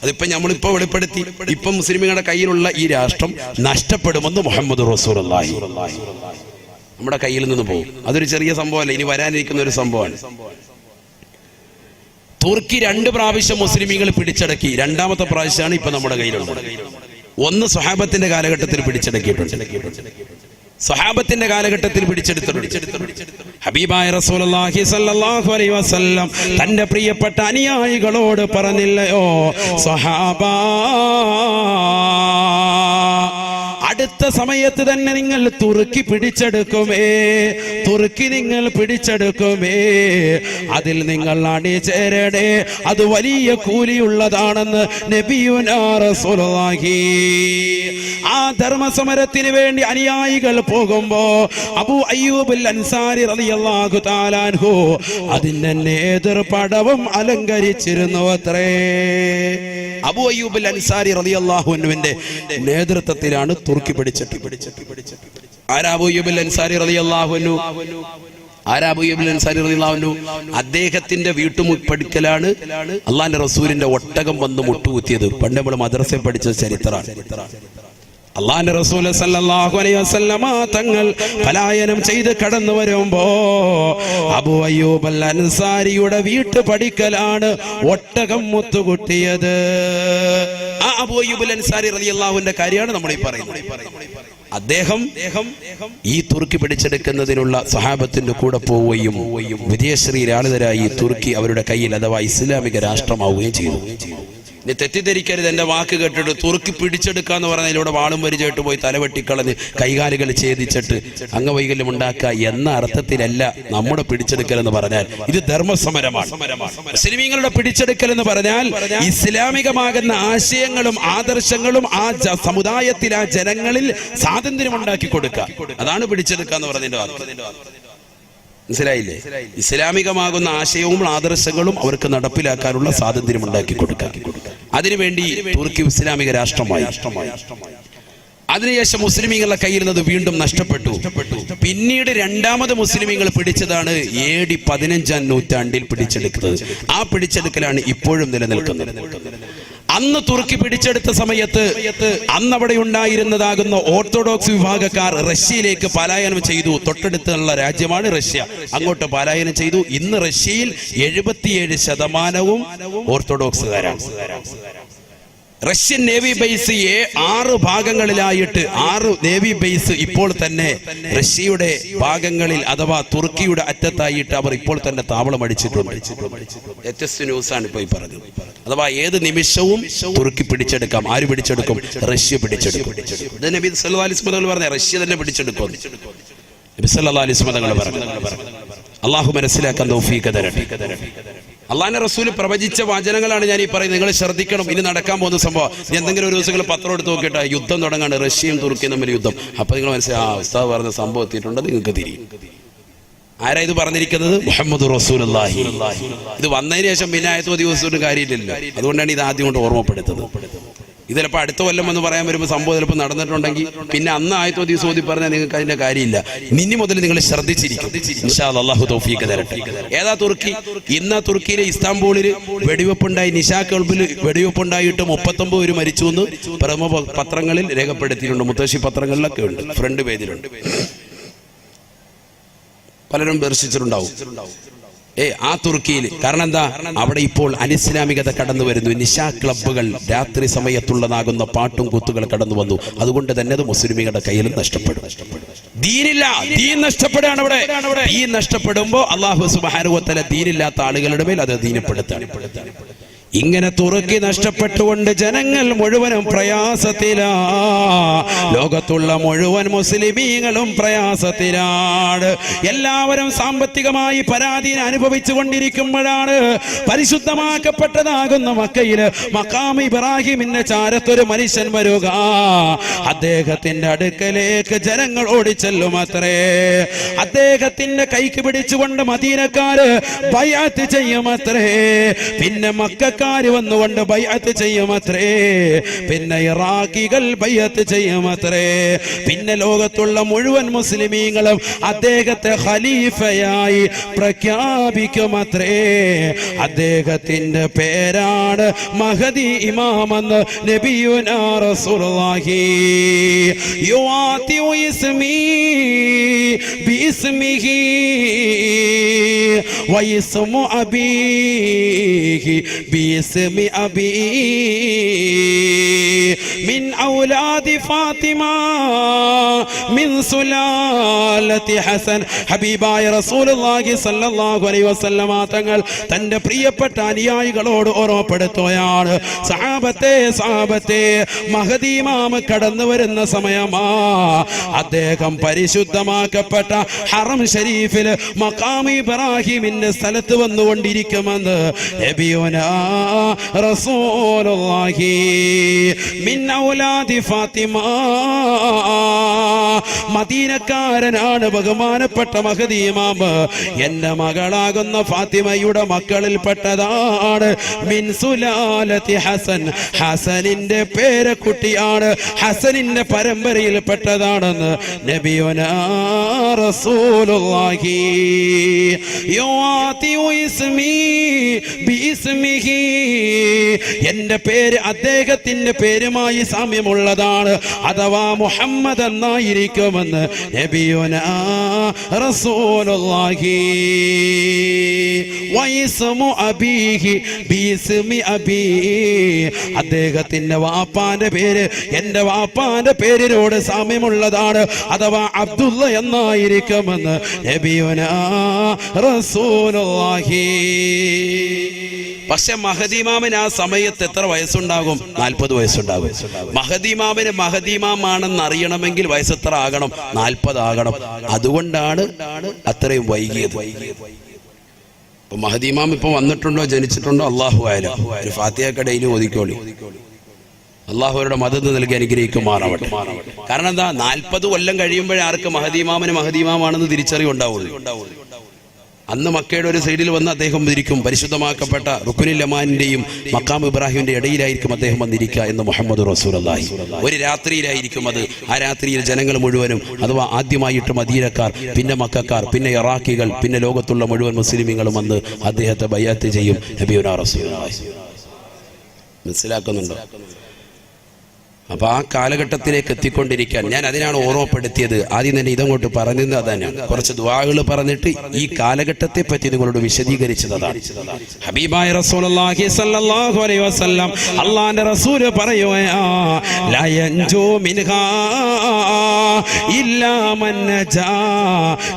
അതിപ്പോ നമ്മളിപ്പോ വെളിപ്പെടുത്തി. ഇപ്പൊ മുസ്ലിമീങ്ങളുടെ കയ്യിലുള്ള ഈ രാഷ്ട്രം നഷ്ടപ്പെടുമെന്ന് മുഹമ്മദ് റസൂലുള്ളാഹി നമ്മുടെ കയ്യിൽ നിന്ന് പോകും. അതൊരു ചെറിയ സംഭവമല്ല, ഇനി വരാനിരിക്കുന്ന ഒരു സംഭവമാണ്. തുർക്കി 2 പ്രാവശ്യം മുസ്ലിമീങ്ങൾ പിടിച്ചടക്കി. 2ാമത്തെ പ്രാവശ്യമാണ് ഇപ്പൊ നമ്മുടെ കയ്യിലുള്ളത്. ഒന്ന് സ്വഹാബത്തിന്റെ കാലഘട്ടത്തിൽ പിടിച്ചടക്കിയിട്ടുണ്ട്. സ്വഹാബത്തിന്റെ കാലഘട്ടത്തിൽ പിടിച്ചെടുത്തിട്ടുണ്ട്. ഹബീബായ റസൂലുള്ളാഹി സ്വല്ലല്ലാഹു അലൈഹി വസല്ലം തന്റെ പ്രിയപ്പെട്ട അനുയായികളോട് പറഞ്ഞില്ലയോ, സ്വഹാബാ അടുത്ത സമയത്ത് തന്നെ നിങ്ങൾ തുർക്കി പിടിച്ചെടുക്കുമേ, തുർക്കി നിങ്ങൾ പിടിച്ചെടുക്കുമേ, അതിൽ നിങ്ങൾ അണിചേരണേ, അത് വലിയ കൂലിയുള്ളതാണെന്ന് നബിയുനാ റസൂലുള്ളാഹി. ആ ധർമ്മസമരത്തിന് വേണ്ടി അനുയായികൾ പോകുമ്പോ അബൂ അയ്യൂബുൽ അൻസാരി റളിയല്ലാഹു തആല അൻഹു അതിന്റെ നേതൃപടവും അലങ്കരിച്ചിരുന്നു അത്രേ. അബൂ അയ്യൂബുൽ അൻസാരി റളിയല്ലാഹു അൻഹുവിന്റെ നേതൃത്വത്തിലാണ് തുർക്കി പിടിച്ചിട്ട്. ആരാ അബൂ അയ്യൂബുൽ അൻസാരി റളിയല്ലാഹു അൻഹു? ആരാ അബൂ അയ്യൂബുൽ അൻസാരി റളിയല്ലാഹു അൻഹു? അദ്ദേഹത്തിന്റെ വീട്ടുമുപ്പടിക്കലാണ് അള്ളാന്റെ റസൂലിന്റെ ഒട്ടകം വന്ന് മുട്ടുകുത്തിയത്. പണ്ട് നമ്മൾ മദ്രസയിൽ പഠിച്ച ചരിത്രമാണ്. അള്ളാന്റെ റസൂൽ സല്ലല്ലാഹു അലൈഹി വസല്ലമ തങ്ങൾ പലായനം ചെയ്ത് കടന്നു വരുമ്പോ അബൂ അയ്യൂബ് അൽ അൻസാരിയുടെ വീട്ടുപടിക്കലാണ് ഒട്ടകം മുത്തുകുത്തിയത്. ആ അബൂ അയ്യൂബ് അൽ അൻസാരി റളിയല്ലാഹുവിന്റെ കാര്യമാണ് നമ്മൾ ഈ പറയുന്നത്. അദ്ദേഹം ഈ തുർക്കി പിടിച്ചെടുക്കുന്നതിനുള്ള സഹാബത്തിന്റെ കൂടെ പോവുകയും വിജയശ്രീലാളിതരായി തുർക്കി അവരുടെ കയ്യിൽ അഥവാ ഇസ്ലാമിക രാഷ്ട്രമാവുകയും ചെയ്തു. ഇനി തെറ്റിദ്ധരിക്കരുത്, എന്റെ വാക്ക് കേട്ടിട്ട് തുർക്കി പിടിച്ചെടുക്കാന്ന് പറഞ്ഞതിലൂടെ വാളും വരിചേട്ട് പോയി തലവെട്ടിക്കളഞ്ഞ് കൈകാലുകൾ ഛേദിച്ചിട്ട് അംഗവൈകല്യം ഉണ്ടാക്കുക എന്ന അർത്ഥത്തിലല്ല നമ്മുടെ പിടിച്ചെടുക്കൽ എന്ന് പറഞ്ഞാൽ. ഇത് ധർമ്മസമരമാണ്. മുസ്ലിമീങ്ങളുടെ പിടിച്ചെടുക്കൽ എന്ന് പറഞ്ഞാൽ ഇസ്ലാമികമാകുന്ന ആശയങ്ങളും ആദർശങ്ങളും ആ സമുദായത്തിൽ, ആ ജനങ്ങളിൽ സ്വാതന്ത്ര്യം ഉണ്ടാക്കി കൊടുക്കുക. അതാണ് പിടിച്ചെടുക്കുക എന്ന് പറഞ്ഞതിന്റെ അർത്ഥം. മനസ്സിലായില്ലേ? ഇസ്ലാമികമാകുന്ന ആശയവും ആദർശങ്ങളും അവർക്ക് നടപ്പിലാക്കാനുള്ള സ്വാതന്ത്ര്യം ഉണ്ടാക്കി കൊടുക്കുക. അതിനുവേണ്ടി തുർക്കി ഇസ്ലാമിക രാഷ്ട്രമായി. അതിനുശേഷം മുസ്ലിമീങ്ങളുടെ കയ്യിൽ നിന്ന് വീണ്ടും നഷ്ടപ്പെട്ടു. പിന്നീട് രണ്ടാമത് മുസ്ലിമീങ്ങൾ പിടിച്ചതാണ് AD 15-ാം നൂറ്റാണ്ടിൽ പിടിച്ചെടുക്കുന്നത്. ആ പിടിച്ചെടുക്കലാണ് ഇപ്പോഴും നിലനിൽക്കുന്നത്. അന്ന് തുർക്കി പിടിച്ചെടുത്ത സമയത്ത് അന്നവിടെ ഉണ്ടായിരുന്നതാകുന്ന ഓർത്തഡോക്സ് വിഭാഗക്കാർ റഷ്യയിലേക്ക് പലായനം ചെയ്തു. തൊട്ടടുത്തുള്ള രാജ്യമാണ് റഷ്യ. അങ്ങോട്ട് പലായനം ചെയ്തു. ഇന്ന് റഷ്യയിൽ 77% ഓർത്തഡോക്സുകാരാണ്. റഷ്യൻ നേവി ബേസ് 6 ഭാഗങ്ങളിലായിട്ട് 6 നേവി ബേസ് ഇപ്പോൾ തന്നെ റഷ്യയുടെ ഭാഗങ്ങളിൽ അഥവാ തുർക്കിയുടെ അറ്റത്തായിട്ട് അവർ ഇപ്പോൾ തന്നെ താവളം അടിച്ചിട്ടുണ്ട്. ലേറ്റസ്റ്റ് ന്യൂസ് ആണ് ഇപ്പോൾ ഈ പറഞ്ഞത്. അഥവാ ഏത് നിമിഷവും തുർക്കി പിടിച്ചെടുക്കാം. ആര് പിടിച്ചെടുക്കും? റഷ്യ പിടിച്ചെടുക്കും. ഇത് നബി സല്ലല്ലാഹു അലൈഹി വസല്ലം തങ്ങൾ പറഞ്ഞ റഷ്യ തന്നെ പിടിച്ചെടുക്കും. നബി സല്ലല്ലാഹു അലൈഹി വസല്ലം തങ്ങൾ പറഞ്ഞു. അള്ളാഹു മനസ്സിലാക്കാൻ തൗഫീഖ് തരട്ടെ. അള്ളാന്റെ റസൂൽ പ്രവചിച്ച വചനങ്ങളാണ് ഞാൻ ഈ പറയുന്നത്. നിങ്ങൾ ശ്രദ്ധിക്കണം. ഇനി നടക്കാൻ പോകുന്ന സംഭവം. എന്തെങ്കിലും ഒരു ദിവസം പത്രം എടുത്ത് നോക്കിയിട്ട് യുദ്ധം തുടങ്ങാണ്, റഷ്യയും തുർക്കിയും തമ്മിൽ യുദ്ധം. അപ്പൊ നിങ്ങൾ മനസ്സിലായി ഉസ്താദ് പറഞ്ഞ സംഭവം എത്തിയിട്ടുണ്ട്, നിങ്ങൾക്ക് തിരിയും. ആരാ ഇത് പറഞ്ഞിരിക്കുന്നത്? മുഹമ്മദ് റസൂലുള്ളാഹി. ഇത് വന്നതിന് ശേഷം പിന്നെ ആയത്ത് ദിവസവും കാര്യമില്ലല്ലോ. അതുകൊണ്ടാണ് ഇത് ആദ്യം കൊണ്ട് ഓർമ്മപ്പെടുത്തുന്നത്. ഇത് ചിലപ്പോൾ അടുത്ത കൊല്ലം എന്ന് പറയാൻ വരുമ്പോൾ സംഭവം ചിലപ്പോൾ നടന്നിട്ടുണ്ടെങ്കിൽ പിന്നെ അന്ന് ആയത്തോ ദിവസം ഓതി പറഞ്ഞാൽ നിങ്ങൾക്ക് അതിന്റെ കാര്യമില്ല. ഇനി മുതൽ നിങ്ങൾ ശ്രദ്ധിച്ചിരിക്കും. ഇൻഷാ അല്ലാഹ് അല്ലാഹു തൗഫീഖ് തരട്ടെ. ഏതാ തുർക്കി? ഇന്ന് തുർക്കിയിലെ ഇസ്താംബൂളിൽ വെടിവെപ്പുണ്ടായി. നിശാ ക്ലബ്ബിൽ വെടിവെപ്പുണ്ടായിട്ട് 39 പേര് മരിച്ചു എന്ന് പ്രമുഖ പത്രങ്ങളിൽ രേഖപ്പെടുത്തിയിട്ടുണ്ട്. മുത്തശ്ശി പത്രങ്ങളിലൊക്കെ ഉണ്ട്, ഫ്രണ്ട് പേജിലുണ്ട്. പലരും ദർശിച്ചിട്ടുണ്ടാവും. ആ തുർക്കിയിൽ. കാരണം എന്താ? അവിടെ ഇപ്പോൾ അനിസ്ലാമികത കടന്നു വരുന്നു. നിശാ ക്ലബ്ബുകൾ, രാത്രി സമയത്തുള്ളതാകുന്ന പാട്ടും കൂത്തുകൾ കടന്നു വന്നു. അതുകൊണ്ട് തന്നെ അത് മുസ്ലിമീങ്ങളുടെ കയ്യിൽ നഷ്ടപ്പെടും. ദീനില്ല, ദീൻ നഷ്ടപ്പെടുകയാണ് അവിടെ. ദീൻ നഷ്ടപ്പെടുമ്പോ അല്ലാഹു സുബ്ഹാനഹു വ തആല ദീനില്ലാത്ത ആളുകളുടെ മേൽ അത് ദീനപ്പെടുത്താണ്. ഇങ്ങനെ തുർക്കി നഷ്ടപ്പെട്ടുകൊണ്ട് ജനങ്ങൾ മുഴുവനും പ്രയാസത്തിലാ. ലോകത്തുള്ള മുഴുവൻ മുസ്ലിമീങ്ങളും പ്രയാസത്തിലാണ്. എല്ലാവരും സാമ്പത്തികമായി പരാധീനം അനുഭവിച്ചു കൊണ്ടിരിക്കുമ്പോഴാണ് പരിശുദ്ധമാക്കപ്പെട്ടതാകുന്ന മക്കയില് മഖാം ഇബ്രാഹിമിന്റെ ചാരത്തൊരു മനുഷ്യൻ വരുക. അദ്ദേഹത്തിന്റെ അടുക്കലേക്ക് ജനങ്ങൾ ഓടിച്ചെല്ലും അത്രേ. അദ്ദേഹത്തിന്റെ കൈക്ക് പിടിച്ചുകൊണ്ട് മദീനക്കാര് ബൈഅത്ത് ചെയ്യുമത്രേ. പിന്നെ മക്ക വന്നുകൊണ്ട് ബൈഅത്ത് ചെയ്യുമത്രേ. പിന്നെ ഇറാഖികൾ ബൈഅത്ത് ചെയ്യുമത്രേ. പിന്നെ ലോകത്തുള്ള മുഴുവൻ മുസ്ലിമീങ്ങളും അദ്ദേഹത്തെ ഖലീഫയായി പ്രഖ്യാപിക്കുമത്രേ. അദ്ദേഹത്തിന്റെ പേരാണ് മഹദി ഇമാമെന്ന് നബിയുനാ റസൂലുള്ളാഹി. യുവാതി ഇസ്മി ബിസ്മിഹി വയസ്മു അബീഹി ബിസ്മി അബീ മിൻ ഔലാദി ഫാത്തിമ മിൻ സുലാലത്തി ഹസൻ. ഹബീബായ റസൂലുള്ളാഹി സ്വല്ലല്ലാഹു അലൈഹി വസല്ലമ തങ്ങൾ തന്റെ പ്രിയപ്പെട്ട അനുയായികളോട് ഓർമ്മപ്പെടുത്തുകയാണ്, സഹാബത്തെ മഹദി ഇമാം കടന്നു വരുന്ന സമയമാ. അദ്ദേഹം പരിശുദ്ധമാക്കപ്പെട്ട ഹറം ഷരീഫിൽ മഖാം ഇബ്രാഹിമിന്റെ സ്ഥലത്ത് വന്നുകൊണ്ടിരിക്കുമെന്ന് നബിയുനാ റസൂലുള്ളാഹി മിൻ ഔലാദി ഫാത്തിമ. മദീനക്കാരനാണ് ബഹുമാനപ്പെട്ട മഹദി ഇമാം. എന്റെ മകളാകുന്ന ഫാത്തിമയുടെ മക്കളിൽപ്പെട്ടതാണ്. മിൻ സുലാലത്തി ഹസൻ, ഹസനിന്റെ പേരക്കുട്ടിയാണ്, ഹസനിന്റെ പരമ്പരയിൽപ്പെട്ടതാണെന്ന് നബിയുനാ റസൂലുള്ളാഹി. യുആതിഉ ഇസ്മി ബിഇസ്മിഹി, എന്റെ പേര് അദ്ദേഹത്തിന്റെ പേരുമായി സാമ്യമുള്ളതാണ്, അഥവാ മുഹമ്മദ് എന്നായിരിക്കുമെന്ന് നബിയുനാ റസൂലുള്ളാഹി. വയസ്മു അബീഹി ബിസ്മി അബീ, അദ്ദേഹത്തിന്റെ വാപ്പാന്റെ പേര് എന്റെ വാപ്പാന്റെ പേരിനോട് സാമ്യമുള്ളതാണ്, അഥവാ അബ്ദുള്ള എന്നായിരിക്കുമെന്ന് നബിയുനാ റസൂലുള്ളാഹി. പക്ഷെ മഹദി ഇമാമിന് ആ സമയത്ത് എത്ര വയസ്സുണ്ടാകും? 40 വയസ്സുണ്ടാകും. മഹദി ഇമാമിന് മഹദി ഇമാമാണെന്ന് അറിയണമെങ്കിൽ വയസ്സ് എത്ര ആകണം? 40 ആകണം. അതുകൊണ്ടാണ് അത്രയും വൈകിയത്. ഇപ്പൊ മഹദി ഇമാം ഇപ്പൊ വന്നിട്ടുണ്ടോ, ജനിച്ചിട്ടുണ്ടോ? അല്ലാഹു അഅലം. ഒരു ഫാത്തിഹ ഡെയിലി ഓതിക്കോളി. അള്ളാഹുവരുടെ മദദ് നൽകി അനുഗ്രഹിക്കുമാറാവട്ടെ. കാരണം എന്താ, 40 കൊല്ലം കഴിയുമ്പോഴേ ആർക്ക് മഹദി ഇമാമിന് മഹദി ഇമാമാണെന്ന് തിരിച്ചറിവുണ്ടാവുള്ളൂ. അന്ന് മക്കയുടെ ഒരു സൈഡിൽ വന്ന് അദ്ദേഹം ഇരിക്കും. പരിശുദ്ധമാക്കപ്പെട്ട റുക്നുൽ യമാനിന്റെയും മഖാം ഇബ്രാഹിമിന്റെ ഇടയിലായിരിക്കും അദ്ദേഹം വന്നിരിക്കുക എന്ന് മുഹമ്മദ് റസൂലുള്ളാഹി. ഒരു രാത്രിയിലായിരിക്കും അത്. ആ രാത്രിയിൽ ജനങ്ങൾ മുഴുവനും, അഥവാ ആദ്യമായിട്ട് മദീനക്കാർ, പിന്നെ മക്കക്കാർ, പിന്നെ ഇറാഖികൾ, പിന്നെ ലോകത്തുള്ള മുഴുവൻ മുസ്ലിമീങ്ങളും വന്ന് അദ്ദേഹത്തെ ബൈഅത്ത് ചെയ്യും. നബിയുനാ റസൂലുള്ളാഹി. മനസ്സിലാക്കുന്നുണ്ടോ? അപ്പൊ ആ കാലഘട്ടത്തിലേക്ക് എത്തിക്കൊണ്ടിരിക്കാൻ ഞാൻ അതിനാണ് ഓർമ്മപ്പെടുത്തിയത്. ആദ്യം തന്നെ ഇതങ്ങോട്ട് പറഞ്ഞത് അതാണ്. കുറച്ച് ദുആകൾ പറഞ്ഞിട്ട് ഈ കാലഘട്ടത്തെ പറ്റി നിങ്ങളോട് വിശദീകരിച്ചതാണ്. ഹബീബായ റസൂലുള്ളാഹി സ്വല്ലല്ലാഹു അലൈഹി വസല്ലം അല്ലാഹുവിന്റെ റസൂൽ പറയുകയാ, ലാ യൻജു മിൻഹാ ഇല്ലാ മൻ നജാ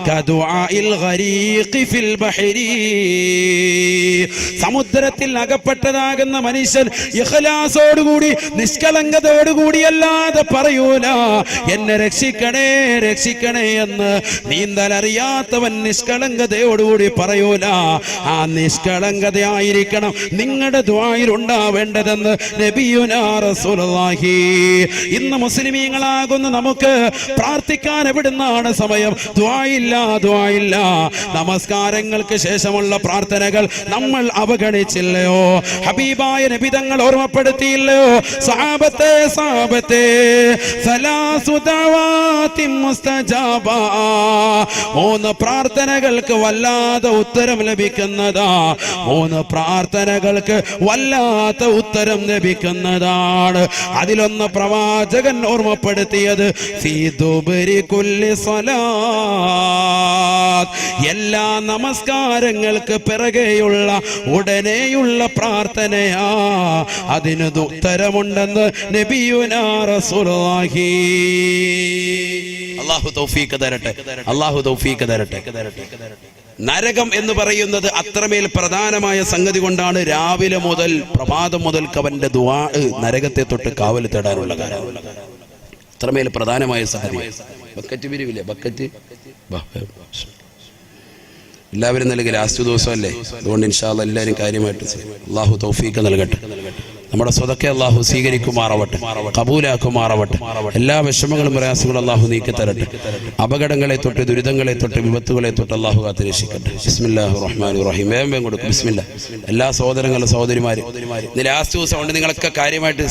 കദുആഇൽ ഗരീഖി ഫിൽ ബഹരി. സമുദ്രത്തിൽ അകപ്പെട്ടതാകുന്ന മനുഷ്യൻ ഇഖ്ലാസോടുകൂടി, നിഷ്കളങ്കതയോടുകൂടി കൂടിയല്ലാതെ പറയൂല, എന്നെ രക്ഷിക്കണേ രക്ഷിക്കണേ എന്ന്. നീന്തലറിയാത്തവൻ നിഷ്കളങ്കതയോടുകൂടി പറയൂല. ആ നിഷ്കളങ്കതയായിരിക്കണം നിങ്ങളുടെ ദുആയിൽ ഉണ്ടാവേണ്ടതെന്ന് നബിയുനാ റസൂലുള്ളാഹി. ഇന്ന് മുസ്ലിമീങ്ങളാകുന്ന നമുക്ക് പ്രാർത്ഥിക്കാൻ എവിടുന്നാണ് സമയം? ദുആയില്ല, ദുആയില്ല. നമസ്കാരങ്ങൾക്ക് ശേഷമുള്ള പ്രാർത്ഥനകൾ നമ്മൾ അവഗണിച്ചില്ലയോ? ഹബീബായ നബി തങ്ങൾ ഓർമ്മപ്പെടുത്തിയില്ലയോ? സഹാബത്തെ സലാസു ദഅവാതിൻ മുസ്തജാബ, 3 പ്രാർത്ഥനകൾക്ക് വല്ലാതെ ഉത്തരം ലഭിക്കുന്നതാ. 3 പ്രാർത്ഥനകൾക്ക് വല്ലാത്ത ഉത്തരം ലഭിക്കുന്നതാണ്. അതിലൊന്ന് പ്രവാചകൻ ഓർമ്മപ്പെടുത്തിയത് ഫീ ദുബരി കുല്ലി സ്വലാത്ത്, എല്ലാ നമസ്കാരങ്ങൾക്ക് പിറകെയുള്ള ഉടനെയുള്ള പ്രാർത്ഥനയാ. അതിന് ഉത്തരമുണ്ടെന്ന് നബിയുനാ റസൂലുള്ളാഹി. അല്ലാഹു തൗഫീഖ് തരട്ടെ, അല്ലാഹു തൗഫീഖ് തരട്ടെ. നരകം എന്ന് പറയുന്നത് അത്രമേൽ പ്രധാനമായ സംഗതി കൊണ്ടാണ് രാവിലെ മുതൽ പ്രഭാതം മുതൽ അവന്റെ ദുആ നരകത്തെ തൊട്ട് കാവൽ തേടാനുള്ള കാര്യം. അത്രമേൽ പ്രധാനമായ സംഗതി. ബക്കറ്റ് പിരിവില്ലേ? ബക്കറ്റ് എല്ലാവരും നൽകി ലാസ്റ്റ് ദിവസമല്ലേ? അതുകൊണ്ട് ഇൻഷാ അല്ലാഹ് എല്ലാവരും കാര്യമായിട്ട് അല്ലാഹു തൗഫീഖ് നൽകട്ടെ. നമ്മുടെ സ്വതക്കെ അല്ലാഹു സ്വീകരിക്കുമാറാവട്ടെ, കബൂലാക്കുമാറാവട്ടെ. എല്ലാ വിഷമങ്ങളും പ്രയാസങ്ങളും അല്ലാഹു നീക്കി തരട്ടെ. അപകടങ്ങളെ തൊട്ട്, ദുരിതങ്ങളെ തൊട്ട്, വിപത്തുകളെ തൊട്ട് അല്ലാഹു കാത്ത് രക്ഷിക്കട്ടെ. ബിസ്മില്ലാഹിർ റഹ്മാനിർ റഹീം. വേഗം കൊടുക്കും. ബിസ്മില്ലാ. എല്ലാ സഹോദരങ്ങളും സഹോദരിമാരും ഇന്ന് ലാസ്റ്റ് ദിവസം കൊണ്ട് നിങ്ങളൊക്കെ കാര്യമായിട്ട്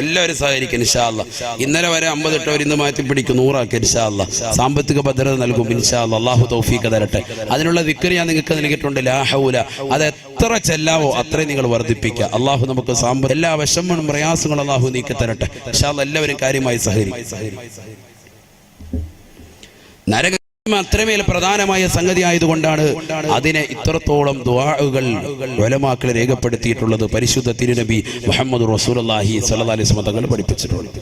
എല്ലാവരും സഹകരിക്കും ഇൻഷാ അല്ലാഹ്. ഇന്നലെ വരെ 50 ഇട്ടവർ ഇന്ന് മാറ്റി പിടിക്കും, 100 ആക്കി ഇൻഷാ അല്ലാഹ്. സാമ്പത്തിക ഭദ്രത നൽകും ഇൻഷാ അല്ലാഹ്. അല്ലാഹു തൗഫീഖ് തരട്ടെ. അതിനുള്ള ദിക്ർ ഞാൻ നിങ്ങൾക്ക് നൽകിയിട്ടുണ്ട്. ലാ ഹൗല, അത് എത്ര ചെല്ലാവോ അത്രയും നിങ്ങൾ വർദ്ധിപ്പിക്കുക. അല്ലാഹു നമുക്ക് എല്ലാ വിഷമങ്ങളും പ്രയാസങ്ങളും അല്ലാഹു നീക്കി തരട്ടെ. ഇൻഷാ അല്ലാഹ് എല്ലാവരും കാര്യമായി സഹകരിക്കും. നരക അത്രമേൽ പ്രധാനമായ സംഗതി ആയതുകൊണ്ടാണ് അതിനെ ഇത്രത്തോളം ദുആകൾ ഉലമാക്കൾ രേഖപ്പെടുത്തിയിട്ടുള്ളത്. പരിശുദ്ധ തിരുനബി മുഹമ്മദ് റസൂലുള്ളാഹി സ്വല്ലല്ലാഹി അലൈഹി വസല്ലം തങ്ങൾ പഠിപ്പിച്ചിട്ടുണ്ട്.